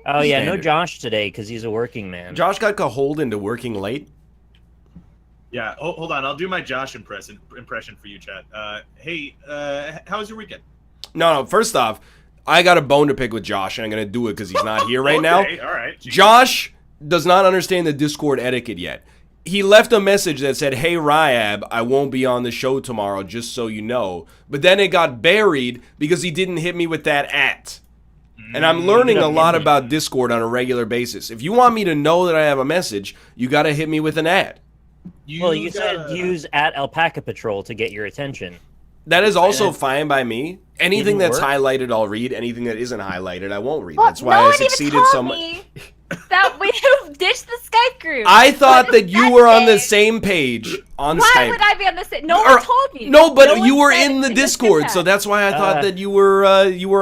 Oh yeah, no Standard. Josh today because he's a working man. Josh got cajoled into working late. Yeah, hold on. I'll do my Josh impression for you, Chad. Hey, how was your weekend? No, first off, I got a bone to pick with Josh, and I'm going to do it because he's not here right now. Okay, all right. Jeez. Josh does not understand the Discord etiquette yet. He left a message that said, "Hey, Ryab, I won't be on the show tomorrow, just so you know." But then it got buried because he didn't hit me with that @. And I'm learning a lot about Discord on a regular basis. If you want me to know that I have a message, you got to hit me with an @. You said use @Alpaca Patrol to get your attention. That is also fine by me. Anything Didn't that's work? highlighted, I'll read. Anything that isn't highlighted, I won't read. Well, That's why no I one even succeeded told so much. me that we ditched the Skype group. I thought that you were on the Why same page on Skype. would I be on the same? No Or- one told me. No, but No you one were said in the to just do Discord, that. so that's why I thought that you were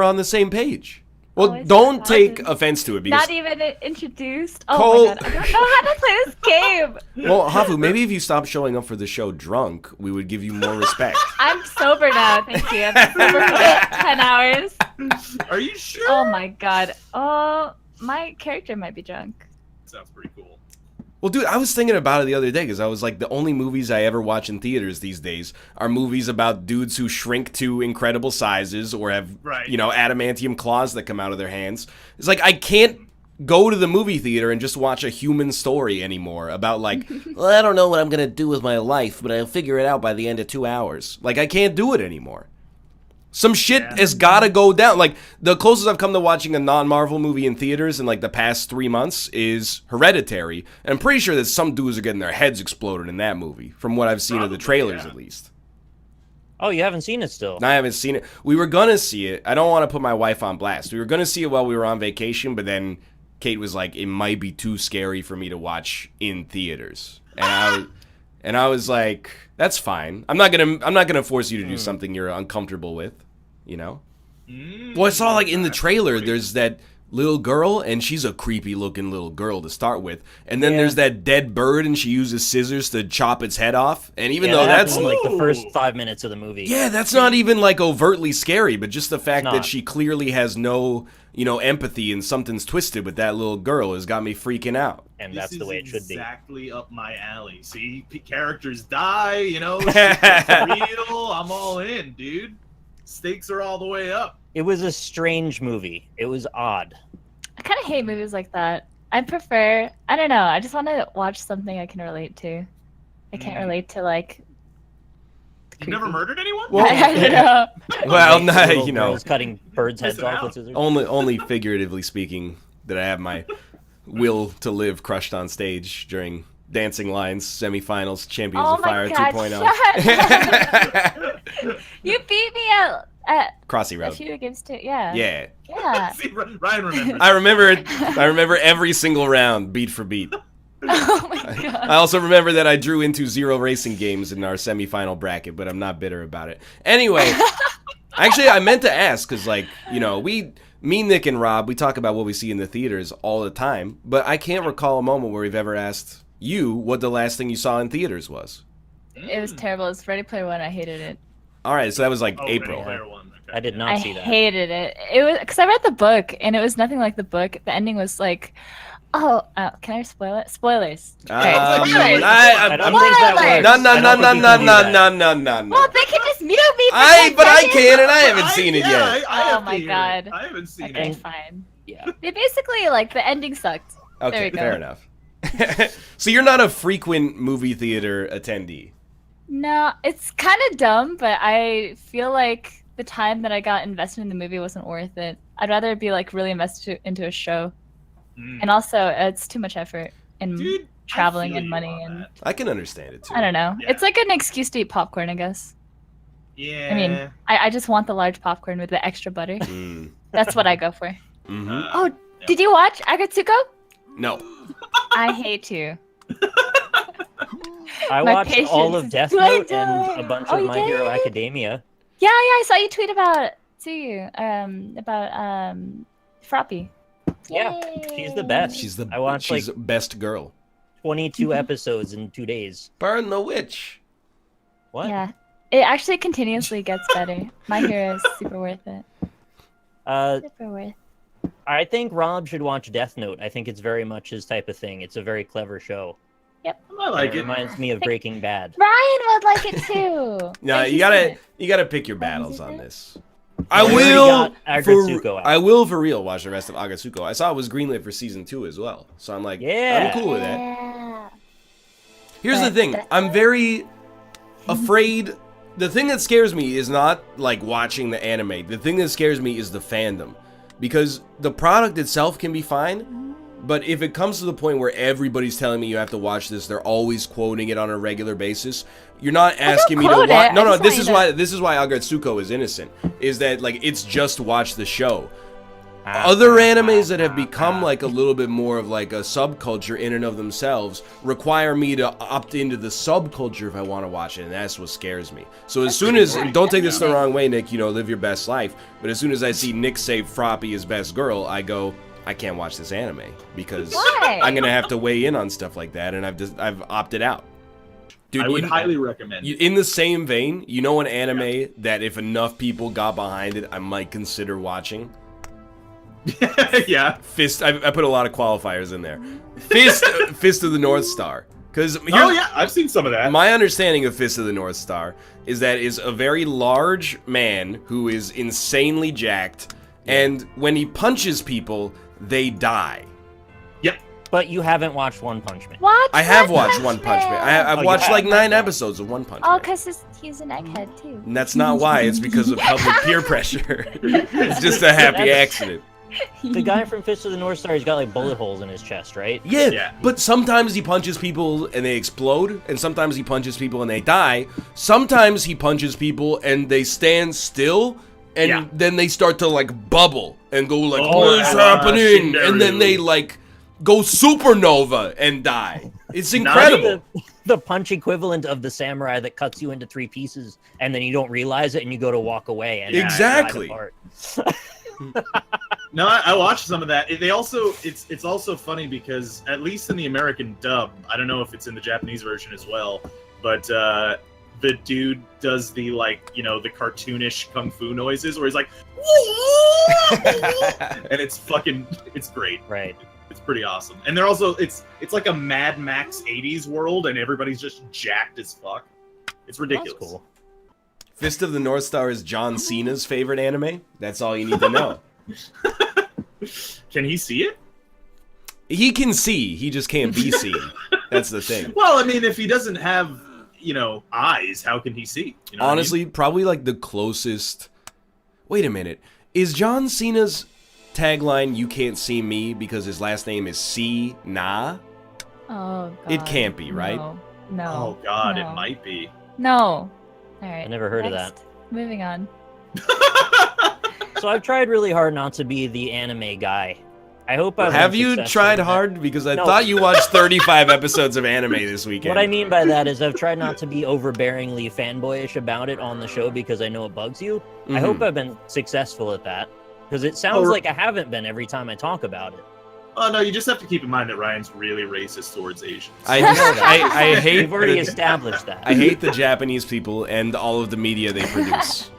on the same page. Well, I don't thought take it. offense to it because Not even introduced. Oh Cole- my god, I don't know how to play this game. well, Hafu, maybe if you stopped showing up for the show drunk, we would give you more respect. I'm sober now, thank you. I've been sober for like 10 hours. Are you sure? Oh my god. Oh, my character might be drunk. Sounds pretty cool. Well, dude, I was thinking about it the other day because I was like, the only movies I ever watch in theaters these days are movies about dudes who shrink to incredible sizes or have, Right. adamantium claws that come out of their hands. It's like I can't go to the movie theater and just watch a human story anymore about like, well, I don't know what I'm going to do with my life, but I'll figure it out by the end of 2 hours. Like, I can't do it anymore. Some shit has got to go down. Like, the closest I've come to watching a non-Marvel movie in theaters in, like, the past 3 months is Hereditary. And I'm pretty sure that some dudes are getting their heads exploded in that movie, from what I've seen of the trailers, at least. Oh, you haven't seen it still? I haven't seen it. We were going to see it. I don't want to put my wife on blast. We were going to see it while we were on vacation, but then Kate was like, it might be too scary for me to watch in theaters. And I was like, that's fine. I'm not gonna force you to do something you're uncomfortable with, you know? Well, I saw like in the trailer there's that little girl, and she's a creepy looking little girl to start with. And then there's that dead bird, and she uses scissors to chop its head off. And even though that that's happened in, like the first 5 minutes of the movie. yeah, that's not even like overtly scary, but just the fact that not. she clearly has no, empathy and something's twisted with that little girl has got me freaking out. And that's the way it should be. Exactly up my alley. See, characters die, shit's real. I'm all in, dude. Stakes are all the way up. It was a strange movie. It was odd. I kind of hate movies like that. I prefer, I don't know, I just want to watch something I can relate to. I can't relate to, like, You never murdered anyone? Well, I don't know. well, Little no, girls cutting birds' heads Listen off out. with scissors. only figuratively speaking that I have my will to live crushed on stage during Dancing Lines semifinals Champions Oh of Fire my god, 2.0. shut up. You beat me at Crossy a Road. few games too. Yeah. Yeah. Yeah. See, Ryan remembers. I remember every single round, beat for beat. Oh my god. I also remember that I drew into 0 racing games in our semifinal bracket, but I'm not bitter about it. Anyway, actually, I meant to ask, because, like, me, Nick, and Rob, we talk about what we see in the theaters all the time, but I can't recall a moment where we've ever asked you what the last thing you saw in theaters was. It was terrible. It's Ready Player One. I hated it. All right, so that was like Oh, April. Ready Player One. Okay. I did not I see that. hated it. It was because I read the book and it was nothing like the book. The ending was like, can I spoil it? Spoilers. Okay, spoilers. I don't think that Spoilers. works. No, no, I no, don't no, think you no, can do no, that. no. Well, they can just mute me. For 10 But I seconds. can, and I haven't seen it yet. I have Oh my to hear it. God. I haven't seen Okay, it. fine. Yeah. They basically like the ending sucked. There Okay, we go. fair enough. So you're not a frequent movie theater attendee. No, it's kind of dumb, but I feel like the time that I got invested in the movie wasn't worth it. I'd rather be like really invested into a show, and also it's too much effort and Dude, I traveling feel and you money on and that. I can understand it too. I don't know. Yeah. It's like an excuse to eat popcorn, I guess. Yeah. I mean, I just want the large popcorn with the extra butter. Mm. That's what I go for. Hmm. Oh, did you watch Agatsuko? No. I hate you. I My watched all of patience Death is Note going and a down. bunch Oh, of you My Hero did? Academia. Yeah, I saw you tweet about to you about Froppy. Yeah, she's the best. I watched she's like best girl. 22 episodes in 2 days. Burn the witch. What? Yeah, it actually continuously gets better. My Hero is super worth it. Uh, Super worth. I think Rob should watch Death Note. I think it's very much his type of thing. It's a very clever show. I like It it. reminds me of Breaking Bad. Ryan would like it too. No, Have you seen it? gotta pick your battles on this. I already got Agretsuko out. I will for real watch the rest of Agretsuko. I saw it was greenlit for season 2 as well, so I'm like, Yeah. I'm cool with that. Yeah. Here's the thing, I'm very afraid. The thing that scares me is not like watching the anime. The thing that scares me is the fandom, because the product itself can be fine. But if it comes to the point where everybody's telling me you have to watch this, they're always quoting it on a regular basis. You're not asking me to quote watch. it. No, I just this is why Agretsuko is innocent. Is that like it's just watch the show. Ah, Other animes that have become like a little bit more of like a subculture in and of themselves require me to opt into the subculture if I want to watch it, and that's what scares me. So as soon as, don't take this the wrong way, Nick, you know, live your best life, but as soon as I see Nick say Froppy is best girl, I go, I can't watch this anime because Why? I'm gonna have to weigh in on stuff like that, and I've opted out. Dude, I would highly recommend it. in the same vein, you know an anime that if enough people got behind it, I might consider watching? Yeah. Fist. I put a lot of qualifiers in there. Fist of the North Star. Because Oh yeah, I've seen some of that. my understanding of Fist of the North Star is that is a very large man who is insanely jacked, and when he punches people, they die. Yep. But you haven't watched One Punch Man. Watch I have One watched One Punch Man. I've Oh, you watched have? like 9 episodes of One Punch Oh, Man. because he's an egghead too. And that's not why. It's because of public peer pressure. It's just a happy accident. The guy from Fist of the North Star, he's got like bullet holes in his chest, right? Yeah, Yeah. but sometimes he punches people and they explode, and sometimes he punches people and they die. Sometimes he punches people and they stand still, and then they start to like bubble and go like, "What is happening?" And then they like go supernova and die. It's incredible. The punch equivalent of the samurai that cuts you into 3 pieces, and then you don't realize it, and you go to walk away. And Exactly. slide apart. No, I watched some of that. They also, it's also funny because at least in the American dub, I don't know if it's in the Japanese version as well, but the dude does the like, you know, the cartoonish kung fu noises where he's like, and it's great. Right. It's pretty awesome. And they're also, it's like a Mad Max 80s world, and everybody's just jacked as fuck. It's ridiculous. That's cool. Fist of the North Star is John Cena's favorite anime. That's all you need to know. Can he see it? He can see, he just can't be seen. That's the thing. Well, I mean, if he doesn't have, you know, eyes, how can he see? You know what I mean? Honestly, probably like the closest. Wait a minute. Is John Cena's tagline "You can't see me" because his last name is C Na? Oh, God. It can't be, right? No. Oh God, No. it might be. No. All right. I never heard of that. Moving on. So I've tried really hard not to be the anime guy. I hope I've Have been you successful tried in that. hard? Because I No. thought you watched 35 episodes of anime this weekend. What I mean by that is I've tried not to be overbearingly fanboyish about it on the show because I know it bugs you. I hope I've been successful at that, because it sounds like I haven't been every time I talk about it. Oh no, you just have to keep in mind that Ryan's really racist towards Asians. I hate. We've already the- established that. I hate the Japanese people and all of the media they produce.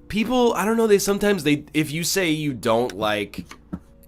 People, I don't know, if you say you don't like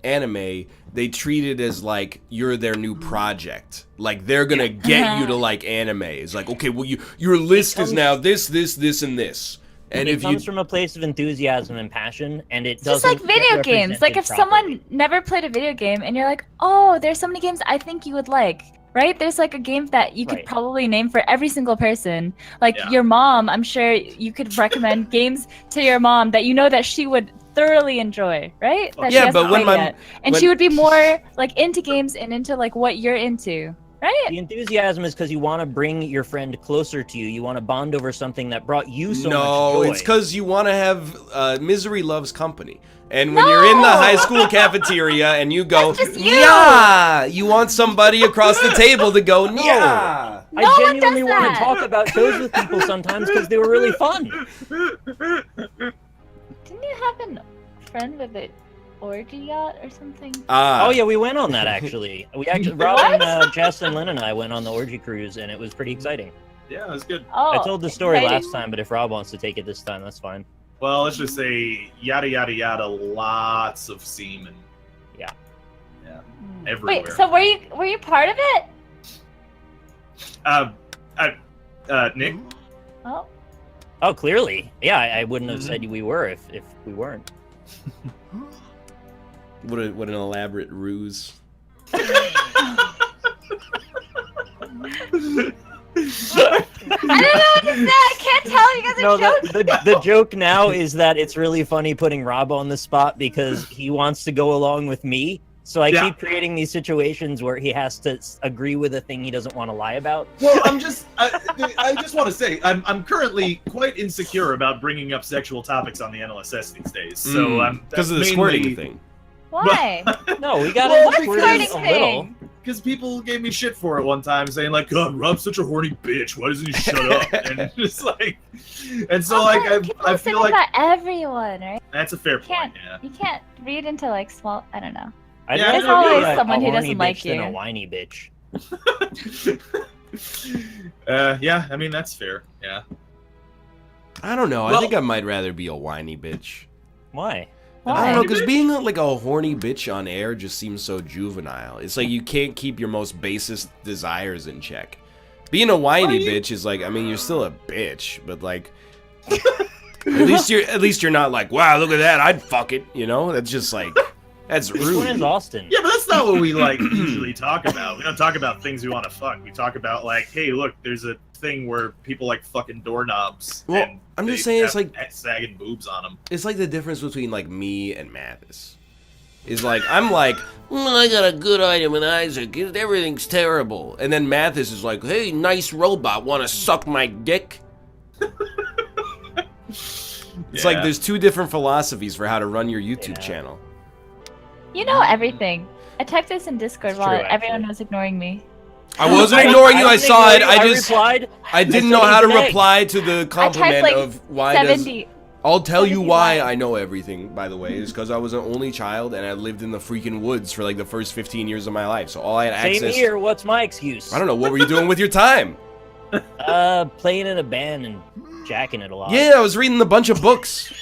anime, they treat it as like you're their new project. Like they're gonna get you to like anime. It's like, okay, well your list is now this, and this. And it if comes you from a place of enthusiasm and passion, and it It's just doesn't like video get games. Like if represented properly. someone never played a video game and you're like, oh, there's so many games I think you would like, right? There's like a game that you could Right. probably name for every single person. Like Yeah. your mom, I'm sure you could recommend games to your mom that you know that she would thoroughly enjoy, right? That she Yeah, hasn't but when played my- yet. And when- she would be more like into games and into like what you're into, right? The enthusiasm is because you want to bring your friend closer to you. You want to bond over something that brought you so much no, joy. it's because you want to have misery loves company. And when you're in the high school cafeteria and you go, That's just you. yeah, you want somebody across the table to go, yeah. No I one genuinely does want that. to talk about shows with people sometimes because they were really fun. Didn't you have a friend with an orgy yacht or something? Oh yeah, we went on that actually. We actually, Rob and Jess and Lynn and I went on the orgy cruise, and it was pretty exciting. Yeah, that's good. Oh, I told the story exciting. last time, but if Rob wants to take it this time, that's fine. well, let's just say yada yada yada, lots of semen. Yeah. Yeah. Everywhere. Wait, so were you part of it? Nick? Oh. Oh, clearly. Yeah, I wouldn't have said we were if we weren't. What an elaborate ruse. I don't know what to say. I can't tell. You guys are No, joking. the joke now is that it's really funny putting Rob on the spot because he wants to go along with me. So I keep creating these situations where he has to agree with a thing he doesn't want to lie about. Well, I just want to say, I'm currently quite insecure about bringing up sexual topics on the NLSS these days. So because of the squirting thing. Why? No, we got Well, to squirting a little. thing? Because people gave me shit for it one time, saying like, "God, Rob's such a horny bitch. Why doesn't he shut up?" And it's just like, and so like I say feel like about everyone, right? that's a fair point. You can't read into like small. I don't know. I'd Yeah, rather there's always be someone a who horny doesn't like bitch than you. a whiny bitch. Yeah, I mean that's fair. Yeah. I don't know. I Well- think I might rather be a whiny bitch. Why? I don't Why? know, because being like a horny bitch on air just seems so juvenile. It's like you can't keep your most basest desires in check. Being a whiny bitch is like, I mean, you're still a bitch, but like, at least you're not like, wow, look at that, I'd fuck it. You know, that's just like, that's Which one is rude. Austin? Yeah, but that's not what we like usually talk about. We don't talk about things we want to fuck. We talk about like, hey, look, there's a thing where people like fucking doorknobs. Well, and I'm just they saying it's have like sagging boobs on them. it's like the difference between like me and Mathis. Is like I'm like, I got a good item in Isaac. Everything's terrible, and then Mathis is like, hey, nice robot, want to suck my dick? It's like there's two different philosophies for how to run your YouTube channel. You know everything. I typed this in Discord while true, everyone actually. was ignoring me. I wasn't ignoring you. I didn't saw it. ignore you, I just replied. I didn't said know how to he's an egg. reply to the compliment like, of why does. 70. I'll tell you 70 why lines. I know everything. By the way, is because I was an only child and I lived in the freaking woods for like the first 15 years of my life. So all I had Same access. here. What's my excuse? I don't know. What were you doing with your time? Playing in a band and jacking it a lot. Yeah, I was reading a bunch of books.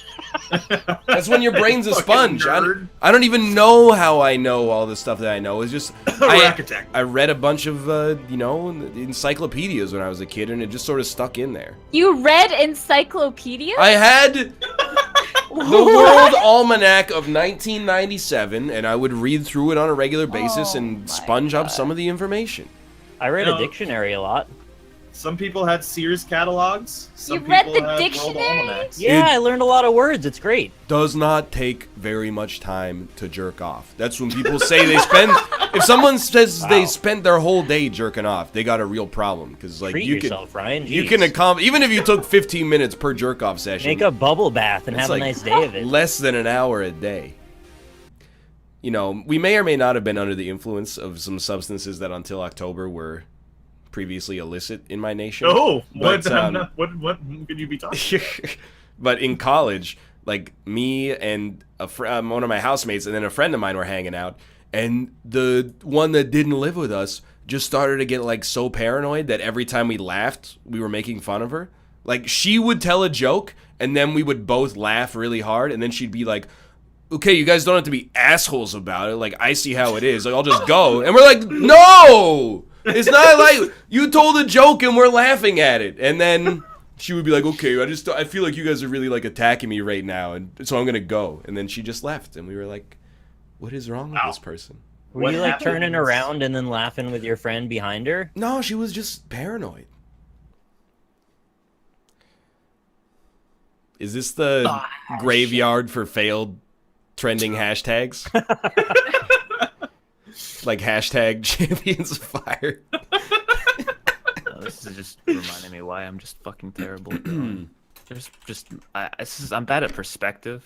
That's when your brain's a Fucking sponge. nerd. I don't even know how I know all the stuff that I know. It's just Rack attack. I read a bunch of encyclopedias when I was a kid, and it just sort of stuck in there. You read encyclopedia? I had the World Almanac of 1997, and I would read through it on a regular basis Oh and my sponge up God. some of the information. I read No. a dictionary a lot. Some people had Sears catalogs. Some You read people the had dictionary? World Almanacs. Yeah, It- I learned a lot of words. It's great. Does not take very much time to jerk off. That's when people say they spend. If someone says they spent their whole day jerking off, they got a real problem because like Treat you yourself, Ryan. you Jeez. can accomplish even if you took 15 minutes per jerk off session. Make a bubble bath and it's have like a nice day of it. Less than an hour a day. You know, we may or may not have been under the influence of some substances that until October were previously illicit in my nation. Oh, But, what could you be talking? But in college, like me and one of my housemates and then a friend of mine were hanging out, and the one that didn't live with us just started to get like so paranoid that every time we laughed, we were making fun of her. Like she would tell a joke, and then we would both laugh really hard, and then she'd be like, okay, you guys don't have to be assholes about it. Like, I see how it is. Like, I'll just go. And we're like, no! It's not like you told a joke and we're laughing at it. And then she would be like, okay, I feel like you guys are really, like, attacking me right now. And so I'm going to go. And then she just left. And we were like, what is wrong with this person? Were What you like happens- turning around and then laughing with your friend behind her? No, she was just paranoid. Is this the graveyard for failed trending hashtags? Like hashtag champions of fire. No, this is just reminding me why I'm just fucking terrible. I'm bad at perspective.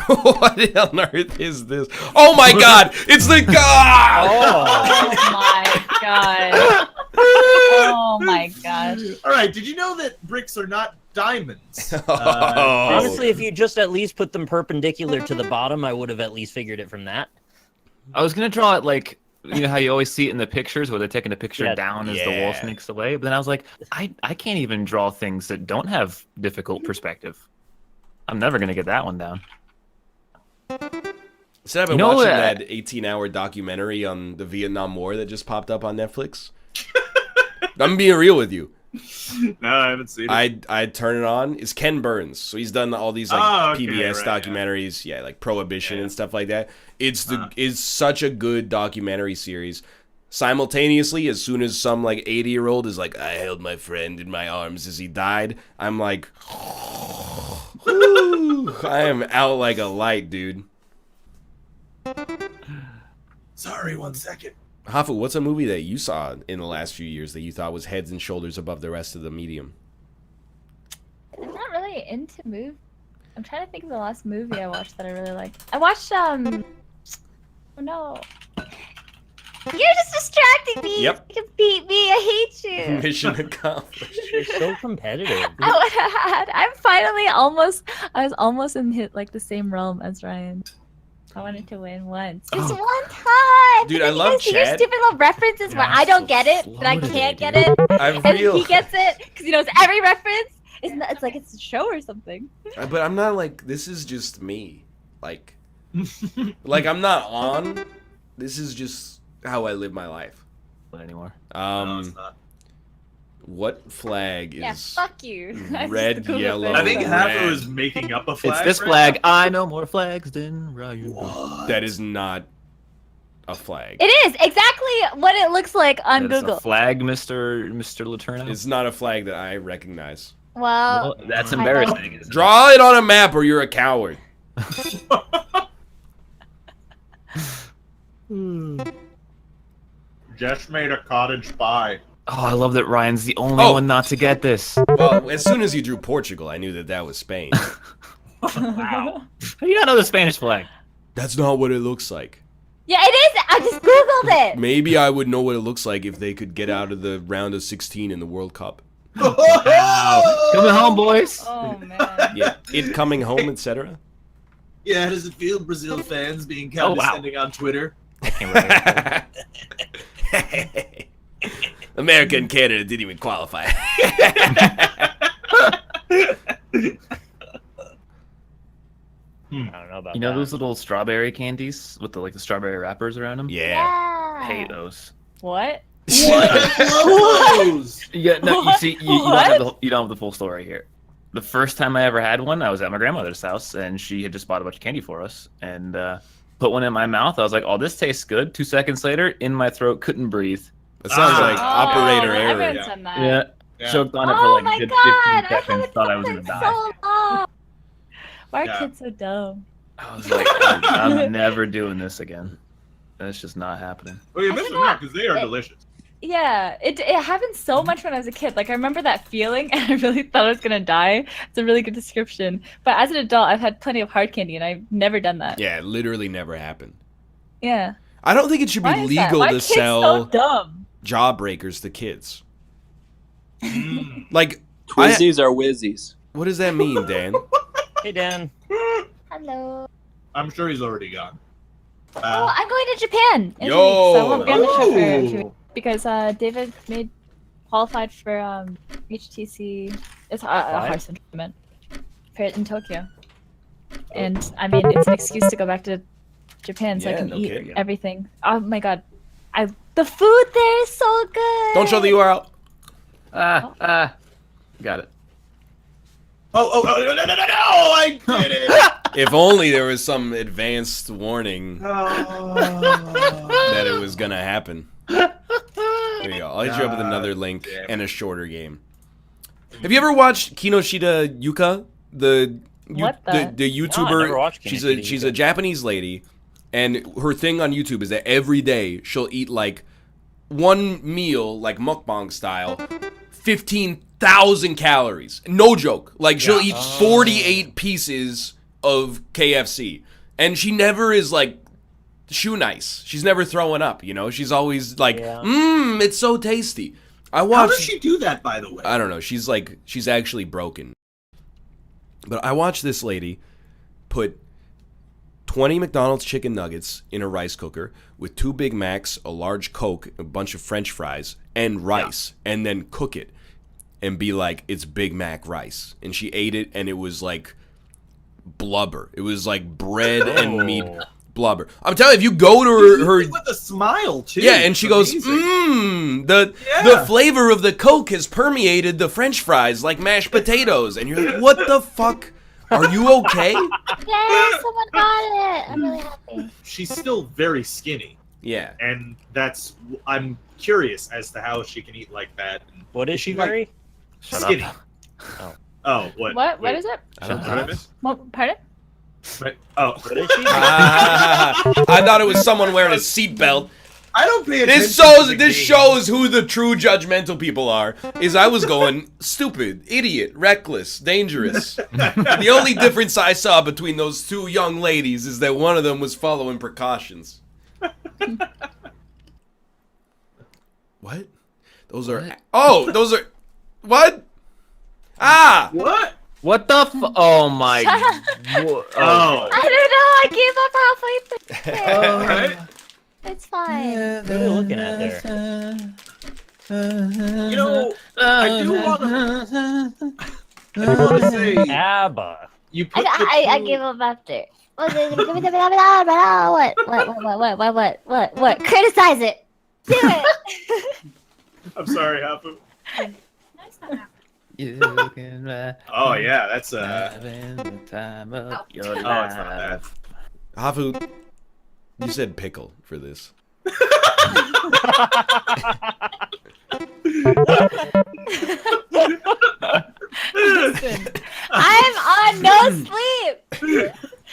What on earth is this? Oh my god! It's the god! Oh, Oh my god. Oh my gosh. All right. Did you know that bricks are not diamonds? honestly, if you just at least put them perpendicular to the bottom, I would have at least figured it from that. I was gonna draw it like you know how you always see it in the pictures where they're taking a picture Yeah. down as the wall Yeah. sneaks away. But then I was like, I can't even draw things that don't have difficult perspective. I'm never gonna get that one down. Instead, I've been You know watching what? that 18-hour documentary on the Vietnam War that just popped up on Netflix. I'm being real with you. No, I haven't seen it. I'd turn it on. It's Ken Burns, so he's done all these like Oh, okay, PBS right, documentaries, yeah, like Prohibition Yeah. and stuff like that. It's such a good documentary series. Simultaneously, as soon as some like 80-year-old is like, I held my friend in my arms as he died, I'm like, whew, I am out like a light, dude. Sorry, 1 second. Hafu, what's a movie that you saw in the last few years that you thought was heads and shoulders above the rest of the medium? I'm not really into movies. I'm trying to think of the last movie I watched that I really liked. I watched oh no. You're just distracting me. Yep. You can beat me. I hate you. Mission accomplished. You're so competitive. I would have had. I'm finally almost. I was almost in like the same realm as Ryan. I wanted to win once. Just one time. Dude, But I then love you guys do your Chad. stupid little references where Yeah, I don't so get it, slow but I today, can't get dude. it, I and real, he gets it because he knows every reference. It's like it's a show or something. but I'm not like, this is just me. Like I'm not on. This is just how I live my life. Anymore. No, it's not. What flag Yeah, is fuck you. I just red, Googled yellow, it. I think red. Hafu is making up a flag. It's this right flag. now. I know more flags than Ryu. That is not a flag. It is exactly what it looks like on That's Google. a flag, Mr. Laterno. It's not a flag that I recognize. Well, Well, that's I embarrassing. Isn't it? Draw it on a map or you're a coward. Just made a cottage pie. Oh, I love that Ryan's the only Oh. one not to get this. Well, as soon as you drew Portugal, I knew that that was Spain. Wow. How do you not know the Spanish flag? That's not what it looks like. yeah, it is. I just Googled it. Maybe I would know what it looks like if they could get out of the round of 16 in the World Cup. Wow. Coming home, boys. Oh man. Yeah, it coming home, etc. Yeah, how does it feel, Brazil fans, being Oh, wow. condescending on Twitter? I can't remember. America and Canada didn't even qualify. I don't know about You know that. those little strawberry candies with the strawberry wrappers around them? Yeah. Yeah. I hate those. What? Clothes! Yeah, no, you see, you don't have What? you don't have the full story here. The first time I ever had one, I was at my grandmother's house, and she had just bought a bunch of candy for us, and put one in my mouth. I was like, "Oh, this tastes good." 2 seconds later, in my throat, couldn't breathe. That sounds like Oh, operator error. everyone's done that. Yeah, Yeah. choked on it Oh for like my a good god! 15 seconds. Thought I was gonna been die. so long. Why are Yeah. kids so dumb? I was like, I'm never doing this again. That's just not happening. Well, you're I missing don't know. out because they are It- delicious. Yeah, it happened so much when I was a kid. Like I remember that feeling, and I really thought I was gonna die. It's a really good description. But as an adult, I've had plenty of hard candy, and I've never done that. Yeah, it literally never happened. Yeah. I don't think it should be Why is that? legal Why are to kids so sell dumb? jawbreakers to kids. Mm. Like, Twizzies are whizzies. what does that mean, Dan? Hey, Dan. Hello. I'm sure he's already gone. Oh, I'm going to Japan in 2 weeks, Yo! so I won't be on the show for a few Oh. weeks because David made qualified for HTC. It's a horse tournament in Tokyo, and I mean it's an excuse to go back to Japan so I Yeah, can no eat kidding. everything. Oh my god, the food there is so good. Don't show the URL. Got it. Oh, no, I did it! If only there was some advanced warning Oh. that it was gonna happen. There you go. I'll hit you up with another link damn. and a shorter game. Have you ever watched Kinoshita Yuka? The What the the- YouTuber. No, I never watched she's Kinoshita a Yuka. Japanese lady, and her thing on YouTube is that every day she'll eat like one meal, like mukbang style, 15,000 calories. No joke. Like she'll eat 48 pieces of KFC, and she never is like shoe nice. She's never throwing up. You know, she's always like, Yeah. it's so tasty. I How watched. does she do that, by the way? I don't know. She's actually broken. But I watched this lady put 20 McDonald's chicken nuggets in a rice cooker with 2 Big Macs, a large Coke, a bunch of French fries, and rice, and then cook it and be like, it's Big Mac rice. And she ate it, and it was like blubber. It was like bread and meat blubber. I'm telling you, if you go to her with a smile too. yeah, and she goes, the flavor of the Coke has permeated the French fries like mashed potatoes. And you're like, what the fuck? Are you okay? Yay, someone got it. I'm really happy. She's still very skinny. Yeah. And I'm curious as to how she can eat like that. What is she, Mary? Skinny. up. Oh, what? What is it? I don't What did I know. miss? What, pardon? What? Oh, What is she? I thought it was someone wearing a seatbelt. I don't pay attention. This shows who the true judgmental people are. Is I was going stupid, idiot, reckless, dangerous. The only difference I saw between those 2 young ladies is that one of them was following precautions. What? Those are those are what? Ah! What? What the Oh my. Oh. I don't know. I gave up halfway through. All right. It's fine. What are you looking at there? You know, I do want to say ABBA. you put I gave up after. What? Criticize it. Do it. I'm sorry, Hafu. You can Oh yeah, that's having the time of your Oh, it's not bad. life. Hafu, you said pickle for this. Listen, I'm on no sleep.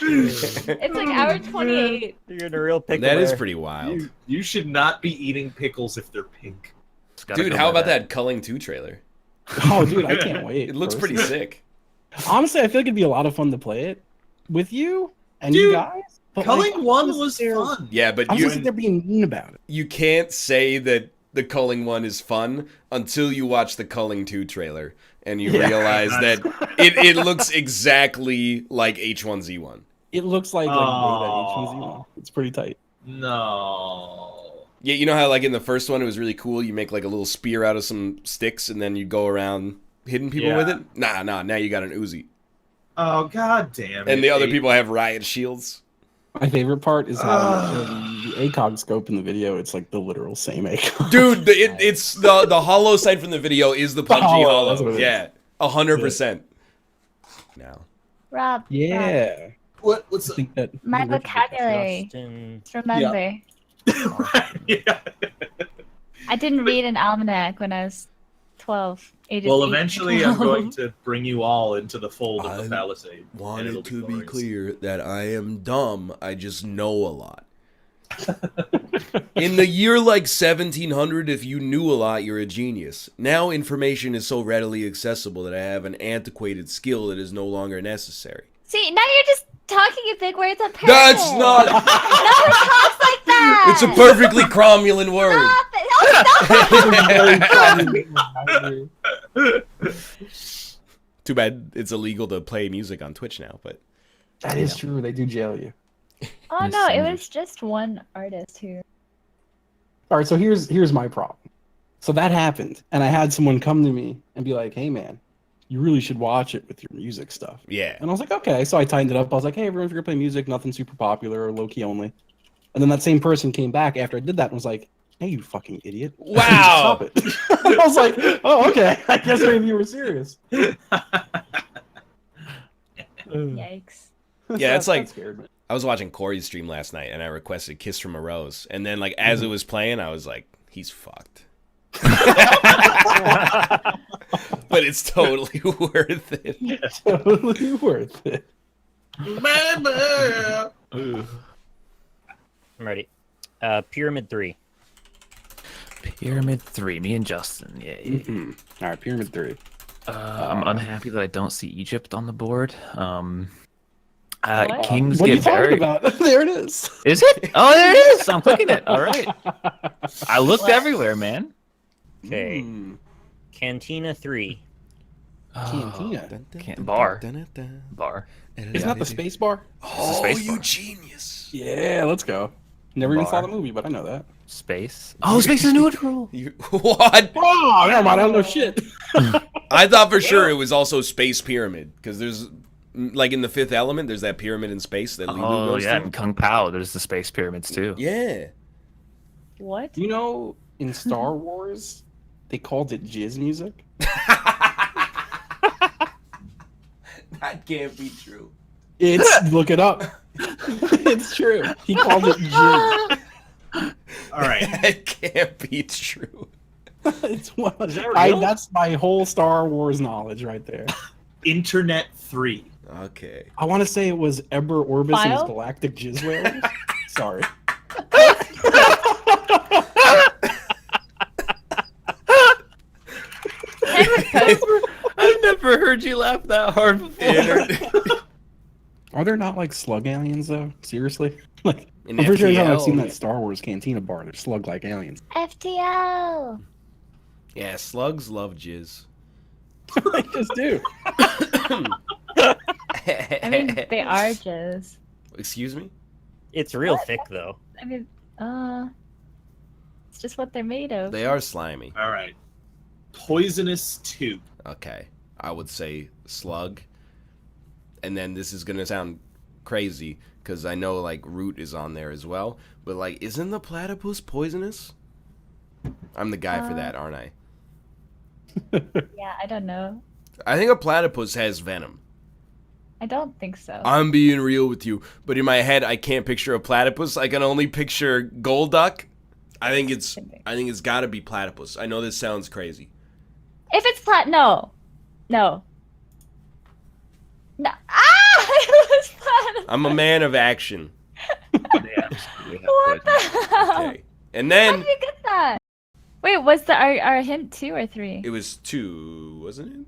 It's like hour 28. You're in a real pickle. That is there. pretty wild. You should not be eating pickles if they're pink. Just gotta Dude, go how by about that Culling 2 trailer? Oh, dude, I can't wait. It looks pretty personally. sick. Honestly, I feel like it'd be a lot of fun to play it with you and Dude, you guys. But Culling like, 1 I'm was just- fun. Yeah, but I'm just they're being mean about it. you can't say that the Culling 1 is fun until you watch the Culling 2 trailer and you Yeah. realize that it looks exactly like H1Z1. It looks like H1Z1. It's pretty tight. No. Yeah, you know how like in the first one it was really cool. You make like a little spear out of some sticks and then you go around hitting people with it. Nah. Now you got an Uzi, Oh god damn it. and the other Abe. people have riot shields. My favorite part is how the ACOG scope in the video, it's like the literal same ACOG. Dude, it's the hollow sight from the video is the PUBG hollow, that's what hollow. it is. Yeah, 100%. Now, Rob. Rob, Yeah. What's I think that my vocabulary. Justin. Remember, yeah. I didn't read an almanac when I was 12. Ages Well, 8 to eventually I'm 12. going to bring you all into the fold of the Palisade. and it'll wanted to be glorious. clear that I am dumb. I just know a lot. In the year like 1700, if you knew a lot, you're a genius. Now information is so readily accessible that I have an antiquated skill that is no longer necessary. See, now you're just talking in big words on purpose. That's not. No one talks like that. It's a perfectly Cromulent word. Stop it. Oh, stop. Too bad it's illegal to play music on Twitch now, but That is true. They do jail you. Oh no, it was just one artist who. All right, so here's my problem. So that happened, and I had someone come to me and be like, "Hey, man, you really should watch it with your music stuff." yeah. And I was like, "Okay." So I tightened it up. I was like, "Hey, everyone, if you're gonna play music, nothing super popular or low key only." And then that same person came back after I did that and was like, "Hey, you fucking idiot! Wow. Stop it!" And I was like, "Oh, okay. I guess maybe you were serious." Yikes. Yeah, it's like- that scared me. I was watching Corey's stream last night, and I requested "Kiss from a Rose," and then like as it was playing, I was like, "He's fucked." But it's totally worth it. Totally worth it. I'm ready. Pyramid 3. Pyramid 3, me and Justin. Yay. Mhm. All right, Pyramid 3. I'm unhappy that I don't see Egypt on the board. What? Kings What are you get talking buried. about? There it is. Is it? Oh, there it is. I'm clicking it. All right. I looked everywhere, man. Okay. Mm. Cantina 3. Cantina. Bar. Bar. Isn't that the space bar? Oh, space you bar. genius. Yeah, let's go. Never even saw Bar. the movie, but I know that. Space. Oh, space is neutral. What? Oh, never mind. I don't know shit. I thought for sure it was also Space Pyramid, because there's, like in The Fifth Element, there's that pyramid in space that Lilu Oh goes yeah, to. and Kung Pao. There's the space pyramids too. Yeah. What? You know, in Star Wars, they called it jizz music. That can't be true. Look it up. It's true. He called it jizz. All right. That can't be true. It's what Is that real? that's my whole Star Wars knowledge right there. Internet 3. Okay. I want to say it was Eber Orbis and his File? galactic jizz whalers. Sorry. I've never heard you laugh that hard before. Are there not like slug aliens though? Seriously? Like, In I'm pretty sure I've FTL. seen that Star Wars Cantina bar. They're slug like aliens. FTL. Yeah, slugs love jizz. They just do. I mean, they are jizz. Excuse me? It's real thick though. I mean, it's just what they're made of. They are slimy. All right. Poisonous 2. Okay. I would say slug. And then this is going to sound crazy because I know like root is on there as well. But like, isn't the platypus poisonous? I'm the guy for that, aren't I? Yeah, I don't know. I think a platypus has venom. I don't think so. I'm being real with you. But in my head, I can't picture a platypus. I can only picture Golduck. I think it's got to be platypus. I know this sounds crazy. If it's no. Ah! It was platypus. I'm a man of action. What the hell? Okay. And How then did you get that? Wait, was our hint 2 or 3? it was 2, wasn't it?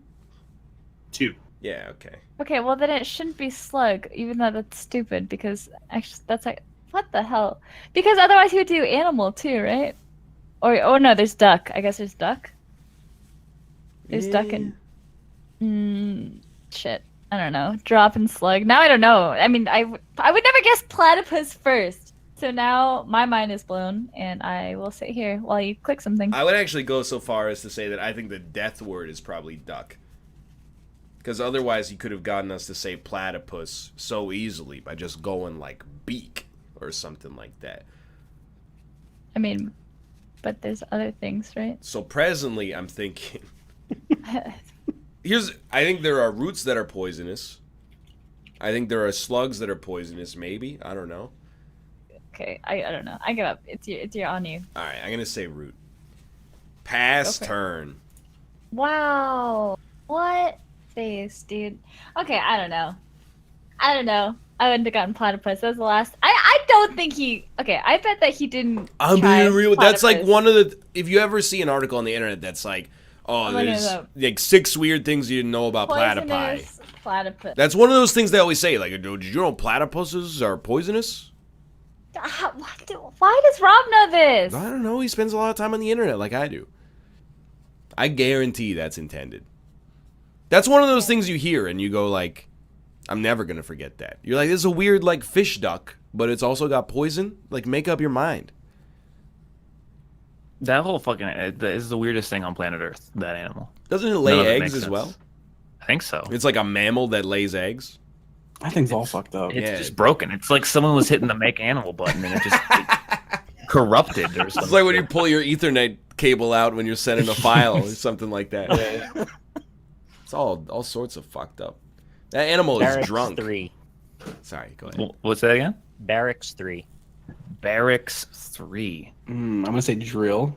2. Yeah, okay. Okay, well then it shouldn't be slug, even though that's stupid because actually that's like what the hell? Because otherwise he would do animal too, right? Or oh no, there's duck. I guess there's duck. There's duck and shit. I don't know. Drop and slug. Now I don't know. I mean, I would never guess platypus first. So now my mind is blown, and I will sit here while you click something. I would actually go so far as to say that I think the death word is probably duck. Because otherwise he could have gotten us to say platypus so easily by just going like beak or something like that. I mean, but there's other things, right? So presently I'm thinking... I think there are roots that are poisonous. I think there are slugs that are poisonous, maybe. I don't know. Okay, I don't know. I give up. It's your on you. Alright, I'm going to say root. Pass Go for it. turn. Wow. What face, dude? Okay, I don't know. I wouldn't have gotten platypus. That was the last. I don't think he. Okay, I bet that he didn't. I'm try being real. That's like platypus. one of the. If you ever see an article on the internet that's like, oh, I'm looking there's it up. like 6 weird things you didn't know about platypi. Poisonous platypus. That's one of those things they always say. Like, did you know platypuses are poisonous? Why does Rob know this? I don't know. He spends a lot of time on the internet like I do. I guarantee that's intended. That's one of those things you hear and you go like, I'm never going to forget that. You're like, this is a weird like fish duck, but it's also got poison. Like, make up your mind. That whole fucking is the weirdest thing on planet Earth. That animal. Doesn't it None lay of it eggs makes as sense. well? I think so. It's like a mammal that lays eggs. I think it's all fucked up. It's Yeah. just broken. It's like someone was hitting the make animal button and it just corrupted or something. It's like when you pull your Ethernet cable out when you're sending a file or something like that. It's all sorts of fucked up. That animal is Barracks drunk. 3. Sorry, go ahead. What's that again? Barracks 3. Barracks 3. I'm gonna say drill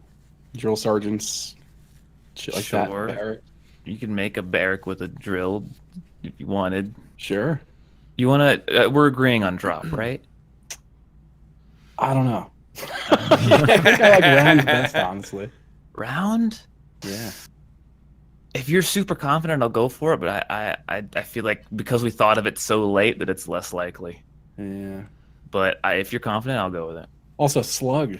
sergeants, shit like Sure. that. Barrack. You can make a barrack with a drill if you wanted. Sure. You want to? We're agreeing on drop, right? I don't know. I think I like round best, honestly. Round? Yeah. If you're super confident, I'll go for it. But I feel like because we thought of it so late that it's less likely. Yeah. But if you're confident, I'll go with it. Also, slug.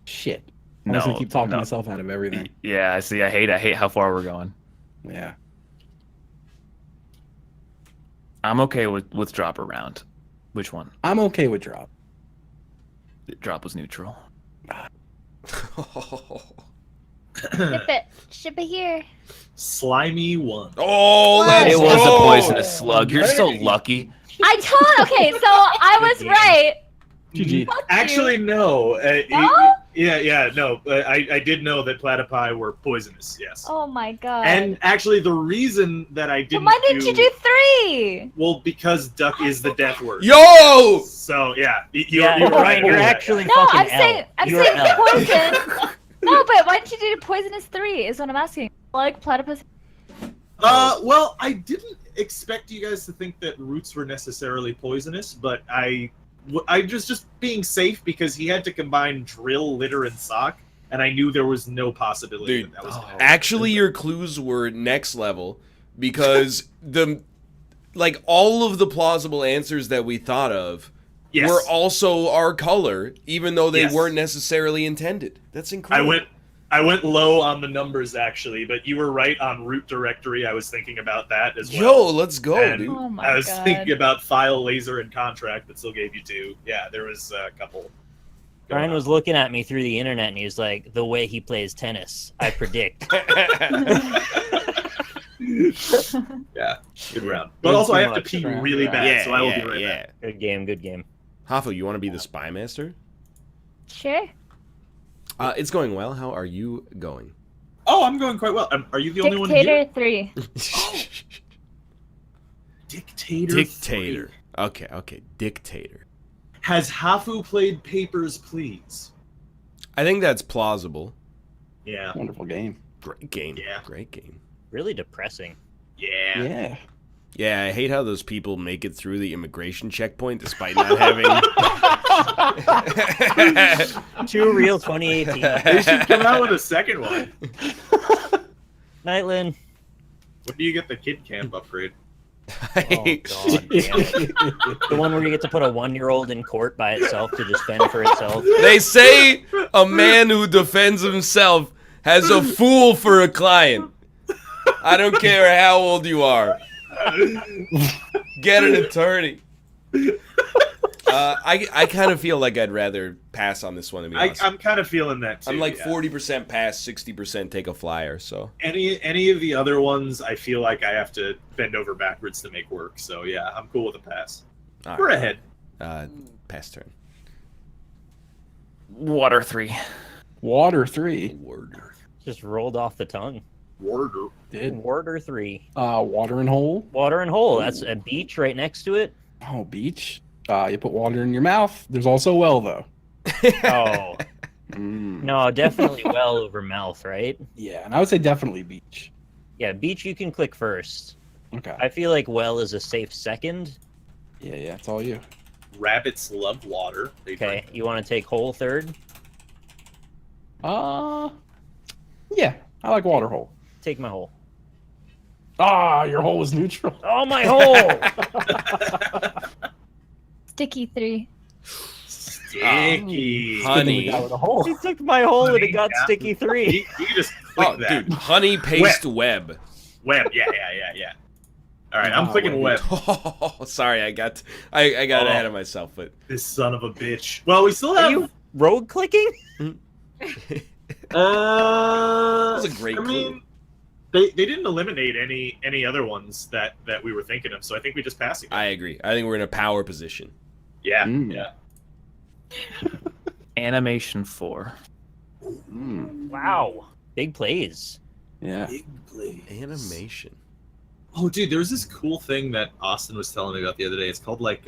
Shit. I'm just gonna keep talking no. myself out of everything. Yeah, I see. I hate how far we're going. Yeah. I'm okay with drop around. Which one? I'm okay with drop. Drop was neutral. Ship it. Ship it here. Slimy 1. Oh, let's It was go. a poisonous slug. You're so lucky. I told. Okay, so I was right. GG. Fuck you. Actually, no. No? No. I did know that platypi were poisonous, yes. Oh my god. And actually, the reason that I But didn't why didn't you do 3? Well, because duck is the death word. Yo! So, yeah. You're Yeah, right. Ryan, you're about that. actually No, fucking I'm L. saying You're L. poison. No, but why didn't you do poisonous 3? Is what I'm asking. Like platypus. Well, I didn't expect you guys to think that roots were necessarily poisonous, but I just being safe because he had to combine drill, litter, and sock, and I knew there was no possibility Dude, that was. actually, your clues were next level because all of the plausible answers that we thought of Yes. were also our color, even though they Yes. weren't necessarily intended. That's incredible. I went low on the numbers actually, but you were right on root directory. I was thinking about that as well. Yo, let's go, And dude. Oh my I was god. thinking about file, laser, and contract that still gave you 2. Yeah, there was a couple. Ryan was looking at me through the internet and he was like, the way he plays tennis, I predict. Yeah, good round. But Way also, too I have to much pee round. really bad, Yeah, so I will yeah, be right yeah. back. Good game, good game. Hafu, you want to be the spy master? Sure. It's going well. How are you going? Oh, I'm going quite well. Are you the only one here? Dictator 3. Dictator. Dictator. 3. Okay. Dictator. Has Hafu played Papers, Please? I think that's plausible. Yeah. Wonderful game. Great game. Yeah. Great game. Really depressing. Yeah. Yeah. Yeah, I hate how those people make it through the immigration checkpoint despite not having. 2 real 2018. They should come out with a second one. Nightlin. When do you get the Kid Camp upgrade? Oh, God damn. The one where you get to put a 1-year-old in court by itself to just fend for itself. They say a man who defends himself has a fool for a client. I don't care how old you are. Get an attorney. I kind of feel like I'd rather pass on this one, to be honest. I'm kind of feeling that too. I'm like yeah. 40% pass, 60% take a flyer, so. Any of the other ones, I feel like I have to bend over backwards to make work. So yeah, I'm cool with a pass. All We're right. ahead. Pass turn. Water 3. Water 3. Word. Just rolled off the tongue. Warder. Did. Water 3. Water and hole. Water and hole. That's a beach right next to it. Oh, beach. You put water in your mouth. There's also a well, though. Oh. No, definitely well over mouth, right? Yeah, and I would say definitely beach. Yeah, beach you can click first. Okay. I feel like well is a safe second. Yeah, it's all you. Rabbits love water. They Okay, drink. you want to take hole third? Yeah, I like water hole. Take my hole. Your hole was neutral. Oh, my hole! Sticky 3. Sticky. Honey. Guy with a hole. He took my hole and it Honey, got yeah. sticky 3. You can just click Oh, that. dude. Honey paste web. Web. Yeah. All right, I'm clicking web. Oh, sorry, I got ahead of myself, but This son of a bitch. Well, we still Are have. you rogue clicking? that was a great I clue. mean, they didn't eliminate any other ones that we were thinking of, so I think we just pass it. I agree. I think we're in a power position. Yeah, Mm. yeah. Animation 4. Wow. Big plays. Yeah. Big plays. Animation. Oh, dude, there was this cool thing that Austin was telling me about the other day. It's called like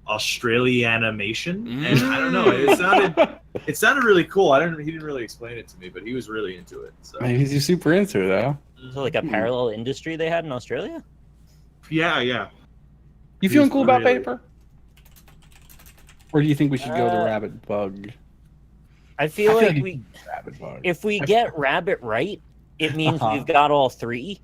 Australia animation, and I don't know. It sounded really cool. He didn't really explain it to me, but he was really into it. So Maybe he's super into it, though. So like a parallel industry they had in Australia? yeah. You He's feeling cool about really- paper? Or do you think we should go to Uh, rabbit bug? I feel I feel like like we Rabbit bug. if we get rabbit right, it means Uh-huh. we've got all 3.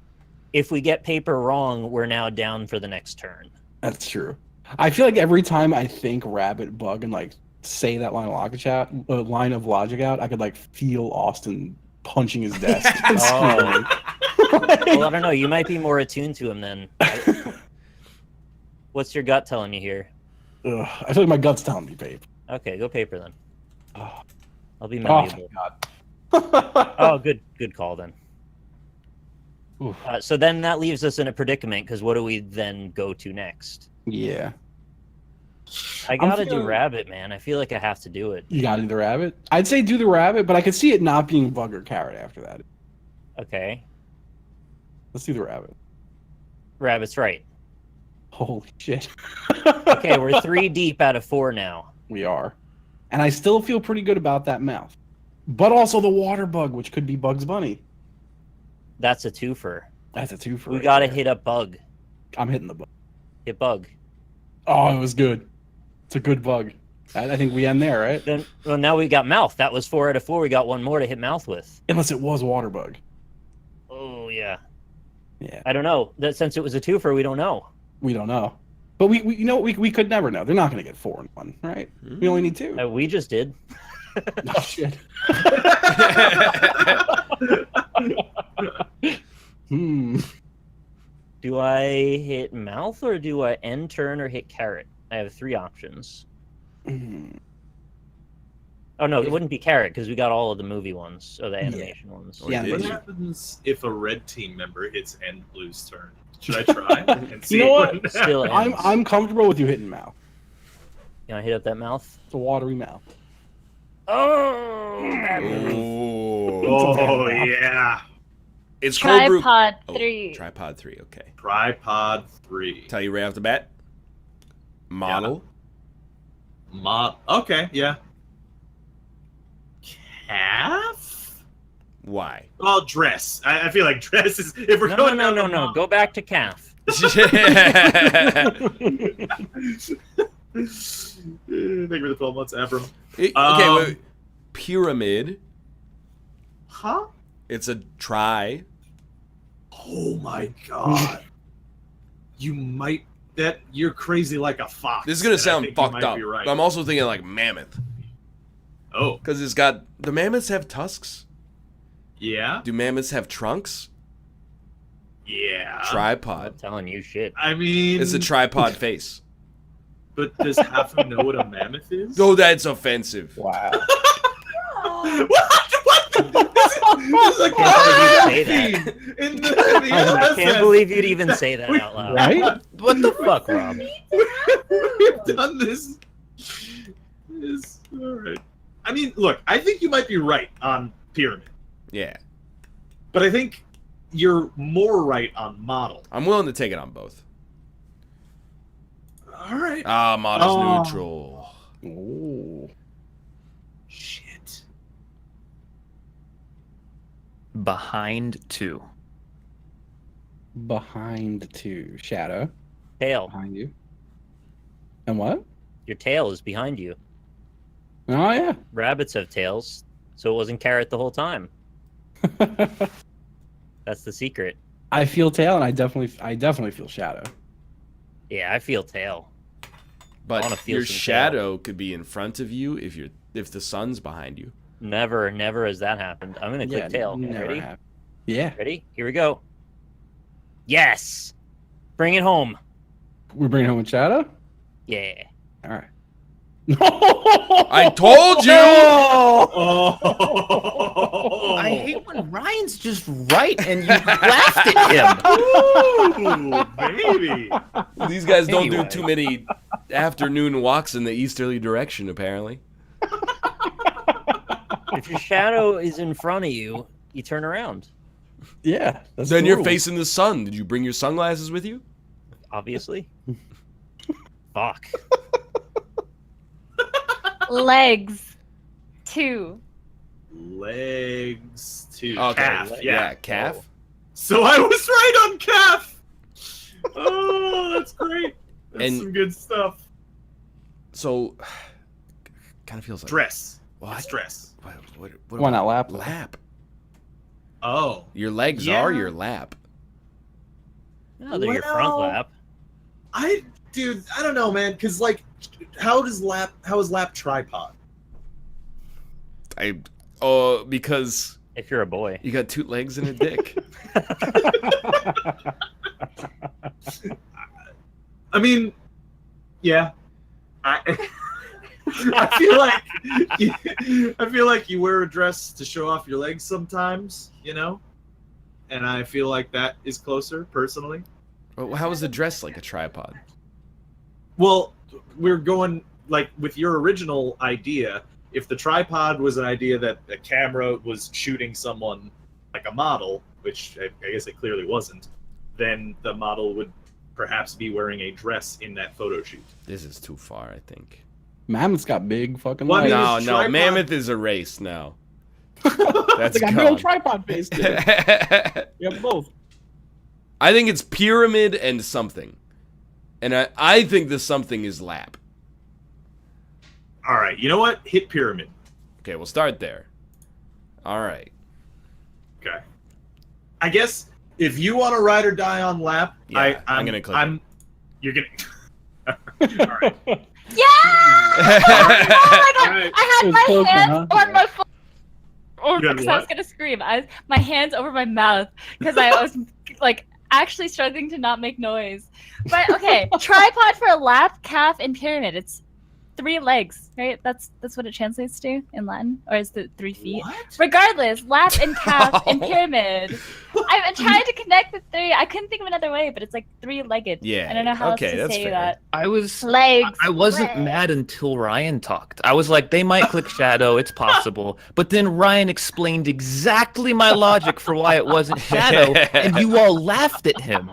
If we get paper wrong, we're now down for the next turn. That's true. I feel like every time I think rabbit bug and like say that line of logic out, I could like feel Austin punching his desk. And Oh. screaming. Well, I don't know. You might be more attuned to him then. What's your gut telling you here? Ugh, I feel like my gut's telling me paper. Okay, go paper then. Oh, I'll be oh malleable. my god. Oh, good call then. Oof. So then that leaves us in a predicament because what do we then go to next? Yeah. I gotta do feeling- rabbit, man. I feel like I have to do it. You gotta do the rabbit? I'd say do the rabbit, but I could see it not being bug or carrot after that. Okay, Let's do the rabbit. rabbit's right. Holy shit. Okay, we're 3 deep out of 4 now. We are. And I still feel pretty good about that mouth. But also the water bug, which could be Bugs Bunny. That's a twofer. That's a twofer. We right gotta there. hit a bug. I'm hitting the bug. Hit bug. Oh, it was good. It's a good bug. I think we end there, right? Then, well, now we got mouth. That was 4 out of 4. We got 1 more to hit mouth with. Unless it was water bug. Oh yeah. Yeah. I don't know. That since it was a twofer, we don't know. We don't know. But we could never know. They're not going to get 4 in 1, right? We only need 2. We just did. Oh, shit. Do I hit mouth or do I end turn or hit carrot? I have 3 options. Oh no, it wouldn't be carrot because we got all of the movie ones or the animation ones. Yeah, What did you? happens if a red team member hits end blue's turn? Should I try and see? You know what? Still ends. I'm comfortable with you hitting mouth. You want to hit up that mouth? It's a watery mouth. Oh! Ooh. Oh yeah. It's cold brew. Tripod Oh, 3. Tripod 3, okay. Tripod 3. Tell you right off the bat. Model. Okay, yeah. Calf? Why? Oh, dress. I feel like dress is. If we're No, going no, no, down no, the no. Go back to calf. Thank you for the 12 months, Abram. Okay, wait. Pyramid. Huh? It's a try. Oh my god. You're crazy like a fox. This is gonna and I sound think you fucked might up. be right. But I'm also thinking like mammoth. Oh, Because it's got. Do mammoths have tusks? yeah? Do mammoths have trunks? Yeah. Tripod. I'm telling you shit. I mean, It's a tripod face. but does Hafu know what a mammoth is? Oh, that's offensive. Wow. What? This is a can't believe you'd say theme in the I can't NLSS. believe you'd even say that out loud. Right? What the fuck, Rob? We've done this. All right. I mean, look, I think you might be right on pyramid, Yeah. but I think you're more right on model. I'm willing to take it on both. All right. Ah, model's Oh. neutral. Ooh. Shit. Behind 2. Behind 2. Shadow. Tail. Behind you. And what? Your tail is behind you. Oh, yeah. Rabbits have tails, so it wasn't carrot the whole time. That's the secret. I feel tail, and I definitely feel shadow. Yeah, I feel tail. I wanna But feel your some shadow could be in front of you if the sun's behind you. Never has that happened. I'm gonna click tail. never Ready? happened. Yeah. Ready? Here we go. Yes! Bring it home. We're bringing home a shadow? Yeah. All right. I told you! Oh. I hate when Ryan's just right and you laughed at him. Ooh, baby. These guys don't Anyway. do too many afternoon walks in the easterly direction, apparently. If your shadow is in front of you, you turn around. Yeah. That's Then the you're rule. facing the sun. Did you bring your sunglasses with you? Obviously. Fuck. Legs. 2. Legs to Okay. calf. Yeah. calf. So I was right on calf. Oh, that's great. That's And- some good stuff. So, kind of feels like Dress. What? It's dress. What Why not lap? lap? Oh. Your legs Yeah. are your lap. No, they're your front Well, lap. Dude, I don't know, man. Because like, how is lap tripod? Because If you're a boy. you got 2 legs and a dick. I mean, Yeah. I I feel like you wear a dress to show off your legs sometimes, you know? And I feel like that is closer, personally. Well, how is the dress like a tripod? Well, we're going, like, with your original idea, if the tripod was an idea that a camera was shooting someone like a model, which I guess it clearly wasn't, then the model would perhaps be wearing a dress in that photo shoot. This is too far, I think. Mammoth's got big fucking Well, I legs. mean, No, it's no, tripod- Mammoth is erased now. That's They got gone. big old tripod face, dude. You have both. I think it's pyramid and something. And I think the something is lap. All right, you know what? Hit pyramid. Okay, we'll start there. All right. Okay. I guess if you want to ride or die on lap, Yeah, I'm gonna click it. You're gonna. All right. Yeah! Oh my god! Alright. I It was had close, my hands huh? on my phone. Oh, You had because I was what? gonna scream. My hands over my mouth because I was like actually struggling to not make noise. But okay, tripod for a lap, calf, and pyramid. It's 3 legs, right? That's what it translates to in Latin, or is it 3 feet? What? Regardless, lap and calf and pyramid. I've tried to connect the 3. I couldn't think of another way, but it's like 3-legged. Yeah, I don't know how okay, else to that's say fair. that. I was Legs. I wasn't legs. mad until Ryan talked. I was like, they might click shadow, it's possible. But then Ryan explained exactly my logic for why it wasn't shadow, and you all laughed at him.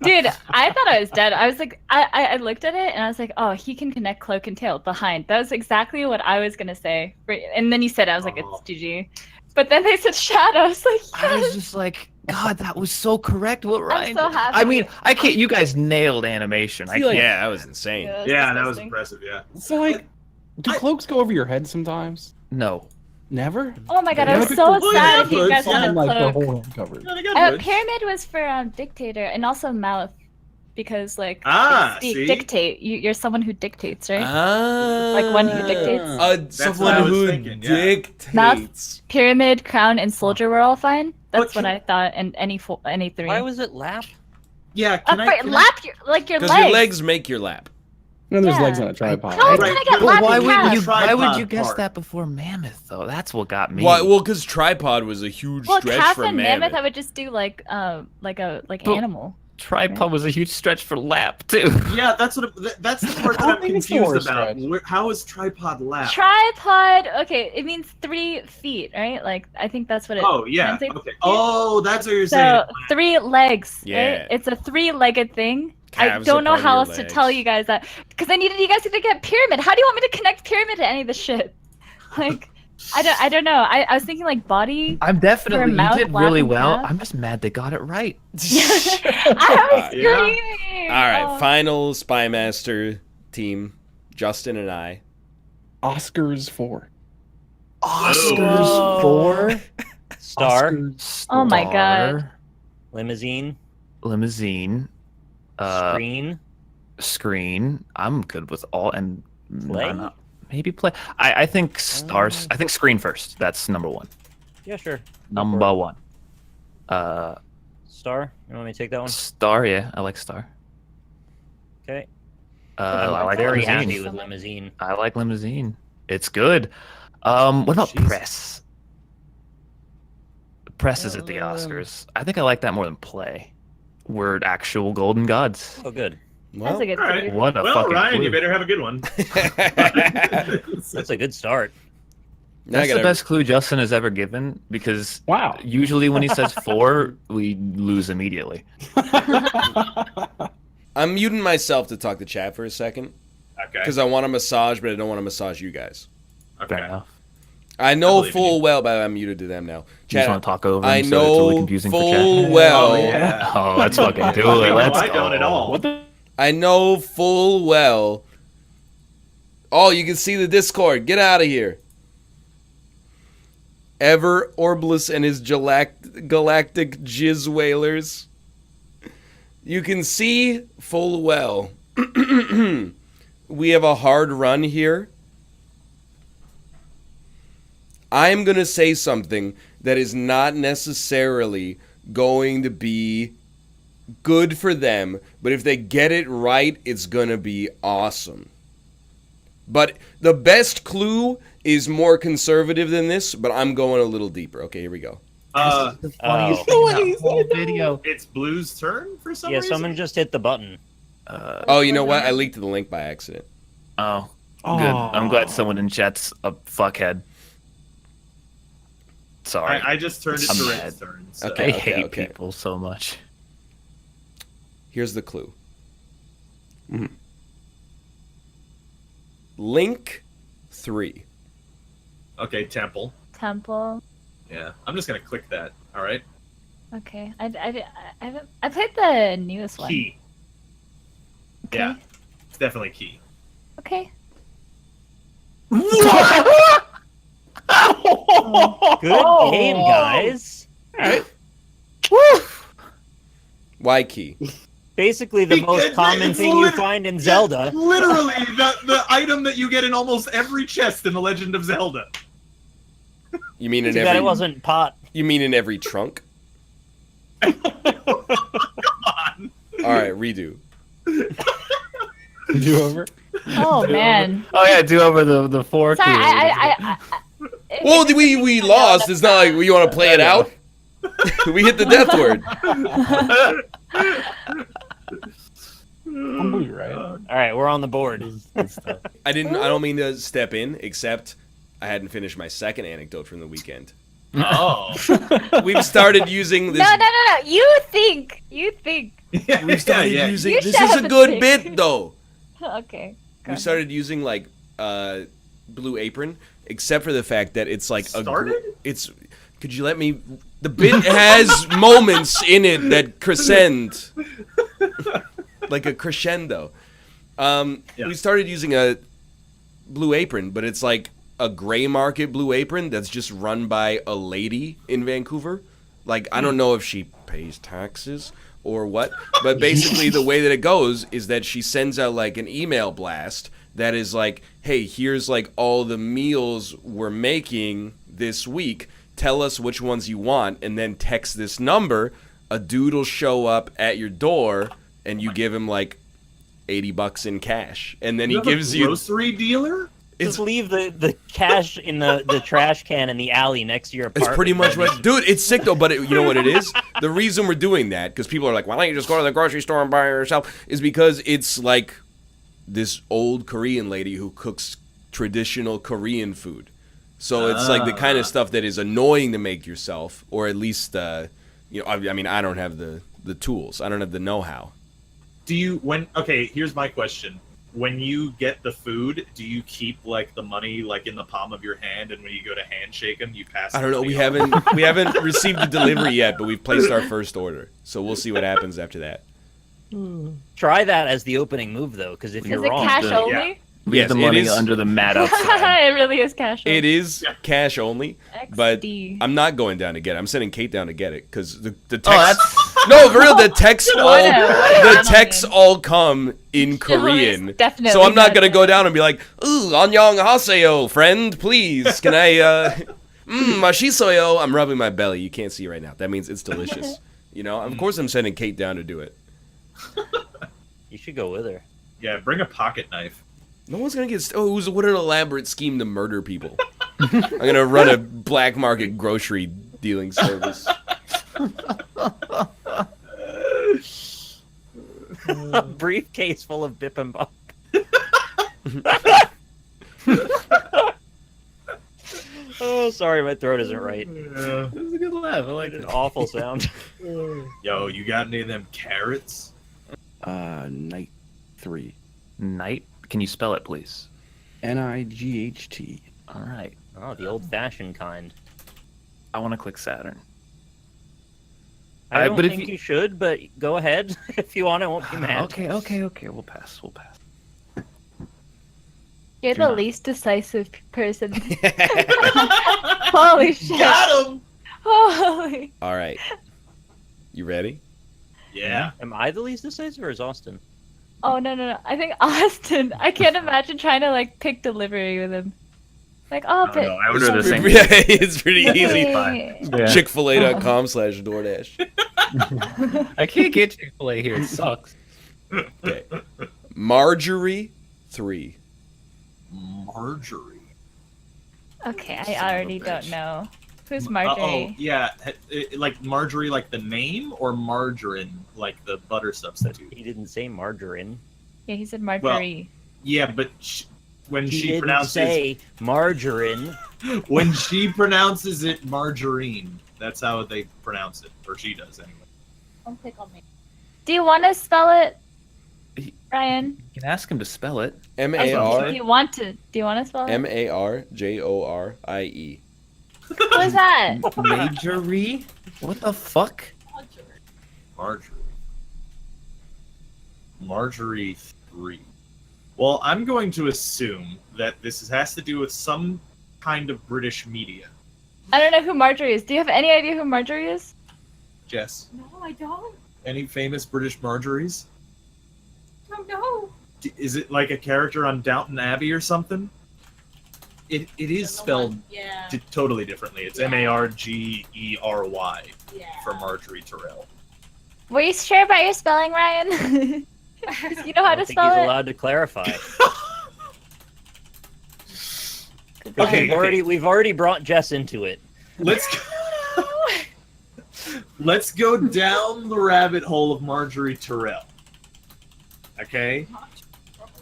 Dude, I thought I was dead. I was like, I looked at it and I was like, oh, he can connect cloak and tail behind. That was exactly what I was gonna say. And then you said, I was like, it's GG. But then they said shadow. I was like, I was yes. just like, God, that was so correct. What Ryan? so did. happy. I mean, I can't. You guys nailed animation. I See, like- can't. Yeah, that was insane. Yeah, that was disgusting. impressive. Yeah. So, like, do cloaks go over your head sometimes? No. Never? Oh my god, I Yeah, was but so the- sad yeah, if you but guys yeah, had a like the cloak. whole head covered. Yeah, they got good. Pyramid was for dictator and also mouth. Because like see? dictate. You're someone who dictates, right? Ah, Like one who dictates? what someone I was who thinking, yeah. dictates. Pyramid, crown, and soldier were all fine. That's But what I thought. And any 3. Why was it lap? Yeah, can I? lap your like your Because legs. your legs make your lap. And there's Yeah. legs on a tripod. How Right. can I get But lap Why and would calf? you? Why would you Tripod guess part. that before Mammoth though? That's what got me. Why? Well, because tripod was a huge Well, stretch calf for and mammoth. mammoth, I would just do like But- animal. Tripod was a huge stretch for lap too. Yeah, that's that's the part I that don't I'm think it's the confused worst about. stretch. How is tripod lap? Tripod. Okay, it means 3 feet, right? Like I think that's what it. Oh yeah. translates Okay. to. Oh, that's what you're So saying. 3 legs. Yeah. Right? It's a 3-legged thing. I Calves are don't know part of how your else to tell legs. you guys that because I needed you guys to get pyramid. How do you want me to connect pyramid to any of this shit? Like, I don't know. I was thinking like body. I'm definitely. You mouth, did lap, really and well. calf. I'm just mad they got it right. I was Yeah. screaming. All right, Oh. final Spy Master team, Justin and I. Oscars 4. Oscars 4. Star, Oh my God. Star, limousine, Limousine. screen, Screen. I'm good with all and Play? maybe play. I think stars. I think screen first. That's number 1. Yeah, sure. Number 1. Star. You want me to take that one? Star. Yeah, I like Star. Okay. I I'm like very Limousine. happy with limousine. I like Limousine. It's good. What about Jesus. Press? Press is at the Oscars. I think I like that more than Play. We're actual golden gods. Oh, good. That's a good All right. theory. What a Well, fucking Ryan, clue. you better have a good one. That's a good start. Now I That's the gotta- best clue Justin has ever given because Wow. usually when he says 4, we lose immediately. I'm muting myself to talk to chat for a second Okay. because I want to massage, but I don't want to massage you guys. Fair Okay. enough. I know believe in full you. well, but I'm muted to them now. You just Chat, want to talk over him I so it's really know confusing for full chat? well. Oh, yeah. Oh, let's fucking do No, it. Let's I go. don't at all. What the? I know full well. Oh, you can see the Discord. Get out of here. Ever Orbless and his galactic jizz whalers. You can see full well. We have a hard run here. I'm going to say something that is not necessarily going to be good for them. But if they get it right, it's gonna be awesome. But the best clue is more conservative than this, but I'm going a little deeper. Okay, here we go. Oh. Funniest thing in that whole video. It's Blue's turn for some Yeah, reason. someone just hit the button. Oh, you know what? I leaked the link by accident. Oh, good. I'm glad someone in chat's a fuckhead. Sorry. I just turned it to I'm Red's mad. turn. So. Okay. I hate people so much. Here's the clue. Mhm. Link 3. Okay, Temple. Temple. Yeah, I'm just gonna click that. All right. Okay. I played the newest one. Key. Okay. Yeah, it's definitely key. Okay. Good game, guys. Why key? Basically, the most common thing you find in Zelda. Literally, the item that you get in almost every chest in The Legend of Zelda. You mean in Too bad every? it wasn't pot. You mean in every trunk? Come on. All right, redo. Do over. Oh man. Oh yeah, do over the 4 Sorry, clues. Well, we lost. It's not like we want to play it out. We hit the death word. I'm blue, right? All right, we're on the board. I don't mean to step in, except I hadn't finished my second anecdote from the weekend. Oh. We've started using this. No. You think. We've started using. You This should is have a a good thing. bit, though. Okay. We started using like Blue Apron, except for the fact that it's like it's. Could you let me? The bit has moments in it that crescend, like a crescendo. We started using a Blue Apron, but it's like a gray market Blue Apron that's just run by a lady in Vancouver. Like, I don't know if she pays taxes or what, but basically the way that it goes is that she sends out like an email blast that is like, hey, here's like all the meals we're making this week. Tell us which ones you want, and then text this number. A dude will show up at your door, and you give him like $80 in cash, and then he gives you grocery dealer. Just leave the cash in the trash can in the alley next to your apartment. It's pretty much what, dude. It's sick though, but you know what it is? The reason we're doing that, because people are like, "Why don't you just go to the grocery store and buy it yourself?" Is because it's like this old Korean lady who cooks traditional Korean food. So it's like the kind of stuff that is annoying to make yourself, or at least, I mean, I don't have the tools. I don't have the know-how. Okay, here's my question. When you get the food, do you keep like the money like in the palm of your hand, and when you go to handshake them, you pass? I don't know. We haven't received the delivery yet, but we've placed our first order. So we'll see what happens after that. Try that as the opening move, though, because if you're Is it wrong, cash then- only? Leave Yes, the it money is. under the mat outside. It really is cash only. It is cash only, but XD. I'm not going down to get it. I'm sending Kate down to get it because the text. that's No, for real, the texts Whatever. all come in Korean. definitely So I'm not not gonna that. go down and be like, "Ooh, annyeonghaseyo, friend, please, can I mashisoyo?" I'm rubbing my belly. You can't see right now. That means it's delicious. You know, of course I'm sending Kate down to do it. you should go with her. Yeah, bring a pocket knife. No one's gonna get. What an elaborate scheme to murder people. I'm gonna run a black market grocery dealing service. A briefcase full of bibimbap. Oh, sorry, my throat isn't right. Yeah. It was a good laugh. I like An it. awful sound. Yo, you got any of them carrots? Night 3. Night? Can you spell it, please? NIGHT. All right. Oh, the old-fashioned kind. I want to click Saturn. I don't but if think you- you should, but go ahead if you want. I won't be mad. Okay. We'll pass. You're Do the not. least decisive person. Holy shit. Got him. Holy. All right, you ready? Yeah. Am I the least decisive, or is Austin? Oh, no. I think Austin. I can't imagine trying to, like, pick delivery with him. Like, oh, I but... don't know. I would do the same. Yeah, it's pretty easy. Hey. Chickfil.a.com/DoorDash. I can't get Chick-fil-A here. It sucks. Okay. Marjorie 3. Marjorie. Okay, Son of I a already bitch. don't know. Who's Oh, Marjorie? yeah. Like Marjorie, like the name, or margarine, like the butter substitute? He didn't say margarine. Yeah, he said Marjorie. Yeah, but when He she didn't pronounces say margarine. when she pronounces it margarine, that's how they pronounce it, or she does anyway. Don't pick on me. Do you want to spell it, Ryan? You can ask him to spell it. Do M-A-R you want to? Do you want to spell it? M-A-R-J-O-R-I-E. What is that? Majorie? What the fuck? Marjorie 3. Well, I'm going to assume that this has to do with some kind of British media. I don't know who Marjorie is. Do you have any idea who Marjorie is? Jess, No, I don't. any famous British Marjories? No, no. Is it like a character on Downton Abbey or something? It is spelled Yeah. totally differently. It's Margery Yeah. for Marjorie Terrell. Were you sure about your spelling, Ryan? You know I how don't to think spell he's it? allowed to clarify. Okay, We've already brought Jess into it. Let's go down the rabbit hole of Marjorie Terrell. Okay,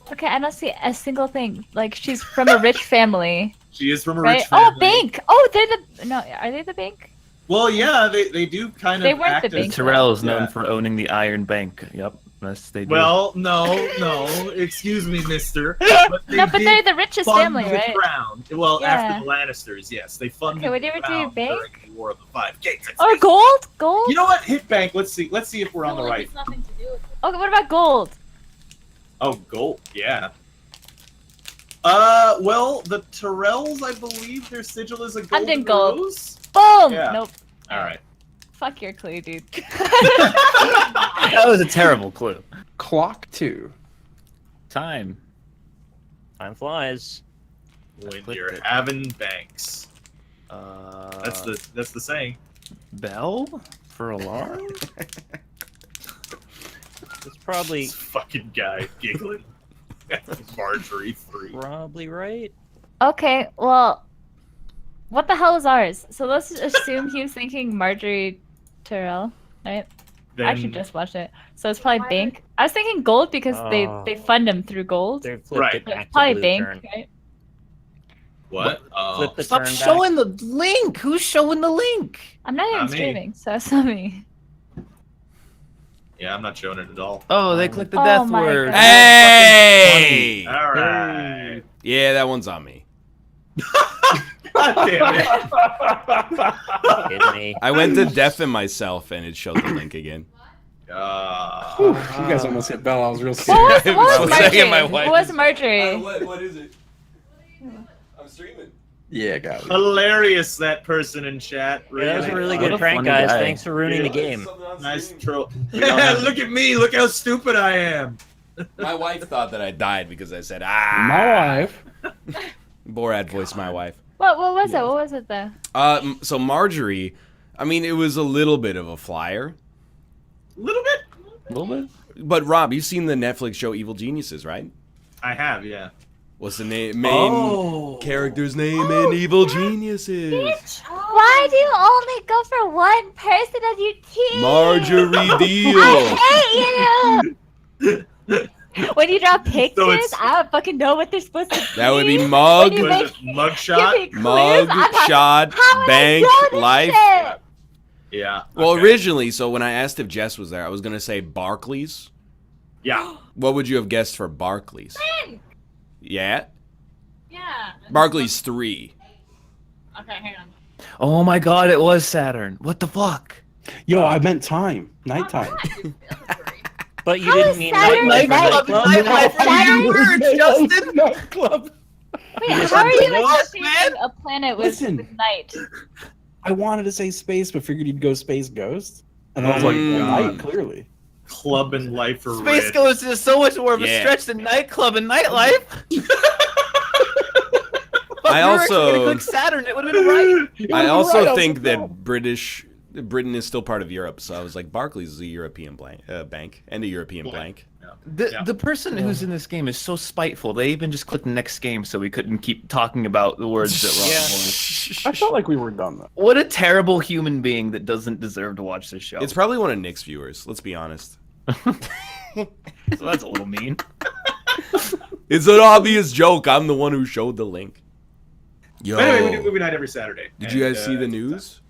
Okay, I don't see a single thing. Like, she's from a rich family, she is from a right? rich family. Oh, bank! Oh, they're the... No, are they the bank? Well, yeah, they do kind of. They weren't act the as- big- Terrell is known Yeah. for owning the Iron Bank. Yep. Yes, they do. Well, no, excuse me, mister. But No, but did they're the richest fund family, the right? crown. Well, Yeah. after the Lannisters, yes, they funded Okay, what the did we do, crown bank? during the War of the Five Gates. Oh, gold? Gold? You know what? Hit bank. Let's see if we're on the Well, right. It's nothing to do with it. Okay, what about gold? Oh, gold. Yeah. Well, the Tyrells, I believe their sigil is a I'm doing golden gold. rose. Boom! Yeah. Nope. All right. Fuck your clue, dude. That was a terrible clue. Clock 2. Time. Time flies. When clicked you're it. having banks. That's the saying. Bell for alarm. It's probably This fucking guy giggling. Marjorie 3. probably right. Okay, well, what the hell is ours? So let's just assume he was thinking Marjorie Terrell, right? I actually just watched it. So it's probably bank. I was thinking gold because Oh. they fund him through gold. They flipped Right. it So back it's probably to blue bank, turn. right? What? Flip the Stop turn showing the link. Who's showing the link? I'm not even Not me. streaming, so it's not me. Yeah, I'm not showing it at all. Oh, they clicked the Oh death my word. God. Hey! All right. Yeah, that one's on me. God damn it. Kidding me. I went to deafen myself and it showed the link again. You guys almost hit Bell. I was real What scared. was, I what was was saying my Marjorie? wife Who was is- Marjorie? What is it? I'm streaming. Yeah, got it. Hilarious, that person in chat. Yeah, that was a really What good a prank, funny guys. guy. Thanks for ruining the game. Nice troll. Look at me. Look how stupid I am. My wife thought that I died because I said, My wife. Borat voiced my wife. What was it? What was it though? So Marjorie, I mean, it was a little bit of a flyer. A little bit. A little bit. But Rob, you've seen the Netflix show Evil Geniuses, right? I have, yeah. What's the main Oh. character's name in Evil Geniuses? Why do you only go for one person on your team? Marjorie Deal. I hate you! When you draw pictures, it's- I don't fucking know what they're supposed to be. That would be When mug, you What make- is it? Mugshot? Give me clues, mug, I'm like, shot, how would I bank, know this life. shit? Yeah. Well, okay. originally, so when I asked if Jess was there, I was gonna say Barclays. Yeah. What would you have guessed for Barclays? Yeah, Yeah. Barclays 3. Okay, hang on. Oh my God! It was Saturn. What the fuck? Yo, I meant time. Nighttime. But you How didn't is mean Saturn like night? nightclub? Saturn? Justin. Nightclub. Wait, how are you What, associating a planet with night? I wanted to say space, but figured you'd go Space Ghost. And I was like, well, God. night, clearly. Club and life are Space red. Ghost is so much more of a Yeah. stretch than nightclub and nightlife. I If you were actually also- gonna click Saturn. It would have been right. I also think that British Britain is still part of Europe, so I was like, Barclays is a European bank and a European blank. The person who's in this game is so spiteful. They even just clicked next game so we couldn't keep talking about the words that were on the board. I felt like we were done though. What a terrible human being that doesn't deserve to watch this show. It's probably one of Nick's viewers. Let's be honest. So that's a little mean. It's an obvious joke. I'm the one who showed the link. Yo. But anyway, we do movie night every Saturday. Did you guys see the news?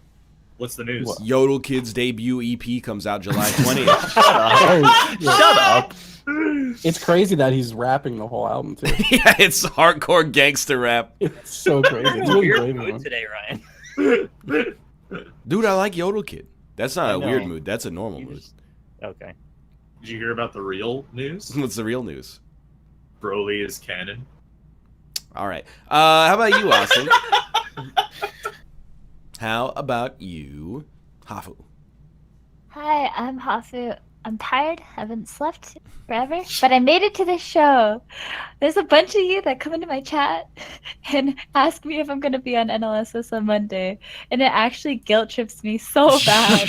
What's the news? What? Yodel Kid's debut EP comes out July 20th. Shut up. It's crazy that he's rapping the whole album too. Yeah, it's hardcore gangster rap. It's so crazy. It's really Weird brave of mood him. today, Ryan. Dude, I like Yodel Kid. That's not I a know. weird mood. That's a normal You mood. just- Okay. Did you hear about the real news? What's the real news? Broly is canon. All right. How about you, Austin? How about you, Hafu? Hi, I'm Hafu. I'm tired. Haven't slept forever, but I made it to the show. There's a bunch of you that come into my chat and ask me if I'm gonna be on NLSS on Monday, and it actually guilt trips me so bad.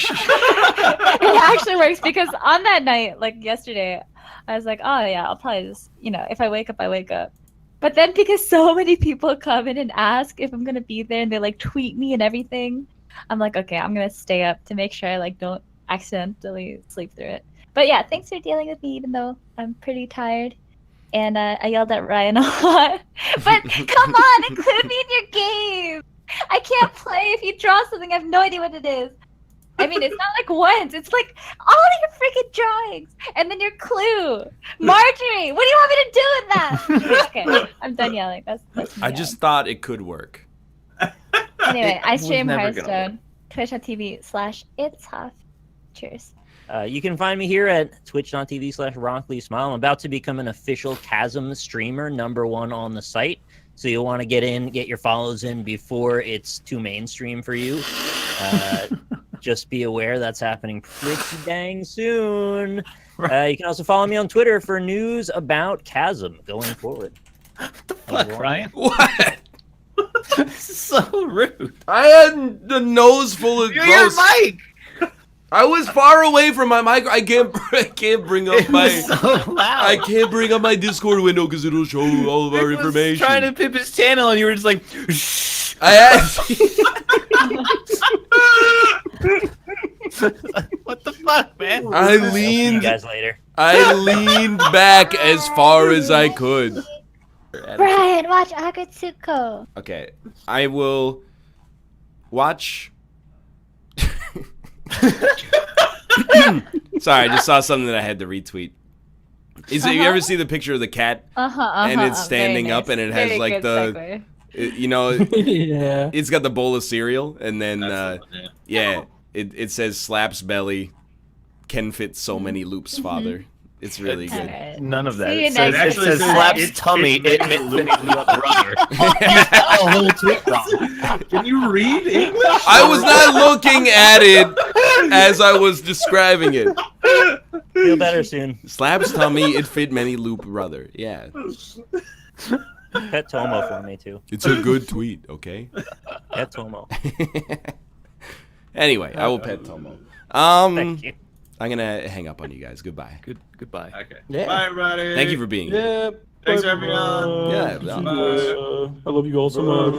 It actually works because on that night, like yesterday, I was like, oh yeah, I'll probably just, if I wake up, I wake up. But then because so many people come in and ask if I'm gonna be there, and they like tweet me and everything, I'm like, okay, I'm gonna stay up to make sure I like don't accidentally sleep through it. But yeah, thanks for dealing with me, even though I'm pretty tired. And I yelled at Ryan a lot. But come on, include me in your game. I can't play if you draw something. I have no idea what it is. I mean, it's not like once. It's like all of your freaking drawings. And then your clue. Marjorie, what do you want me to do with that? Okay, I'm done yelling. That's I just thought it could work. Anyway, I was stream never gonna Hearthstone. Twitch.tv/itshuff. Cheers. You can find me here at twitch.tv/RocklySmile. I'm about to become an official Chasm streamer, #1 on the site. So you'll want to get your follows in before it's too mainstream for you. Just be aware that's happening pretty dang soon. You can also follow me on Twitter for news about Chasm going forward. Fuck, Ryan. What? This is so rude. I had the nose full of Your gross. mic. I was far away from my mic. I can't bring up It my. was so loud. I can't bring up my Discord window because it'll show all of our Nick was information. trying to pimp his channel, and you were just like, shh. I had. What the fuck, man? I I'll see you leaned. guys later. I leaned back as far as I could. Brian, watch Akatsuko. Okay, I will watch. Sorry, I just saw something that I had to retweet. You ever see the picture of the cat and it's standing Very up nice. and it has Very like good the, segue. Yeah. it's got the bowl of cereal and then That's the one, yeah, it says slaps belly, can fit so many loops, father. It's really good. Alright. None of that. See you It says, next it Actually, says says slaps it tummy, fits it many fits loops. brother. Oh, tweet wrong. Can you read English? I was not looking at it as I was describing it. Feel better soon. Slaps tummy, it fit many loop, brother. Yeah. Pet Tomo for me too. It's a good tweet, okay? Pet Tomo. Anyway, I will pet Tomo. Thank you. I'm gonna hang up on you guys. Goodbye. Goodbye. Okay. Yeah. Bye, everybody. Thank you for being here. Yeah. Thanks for having me on. Yeah, I love you all so much.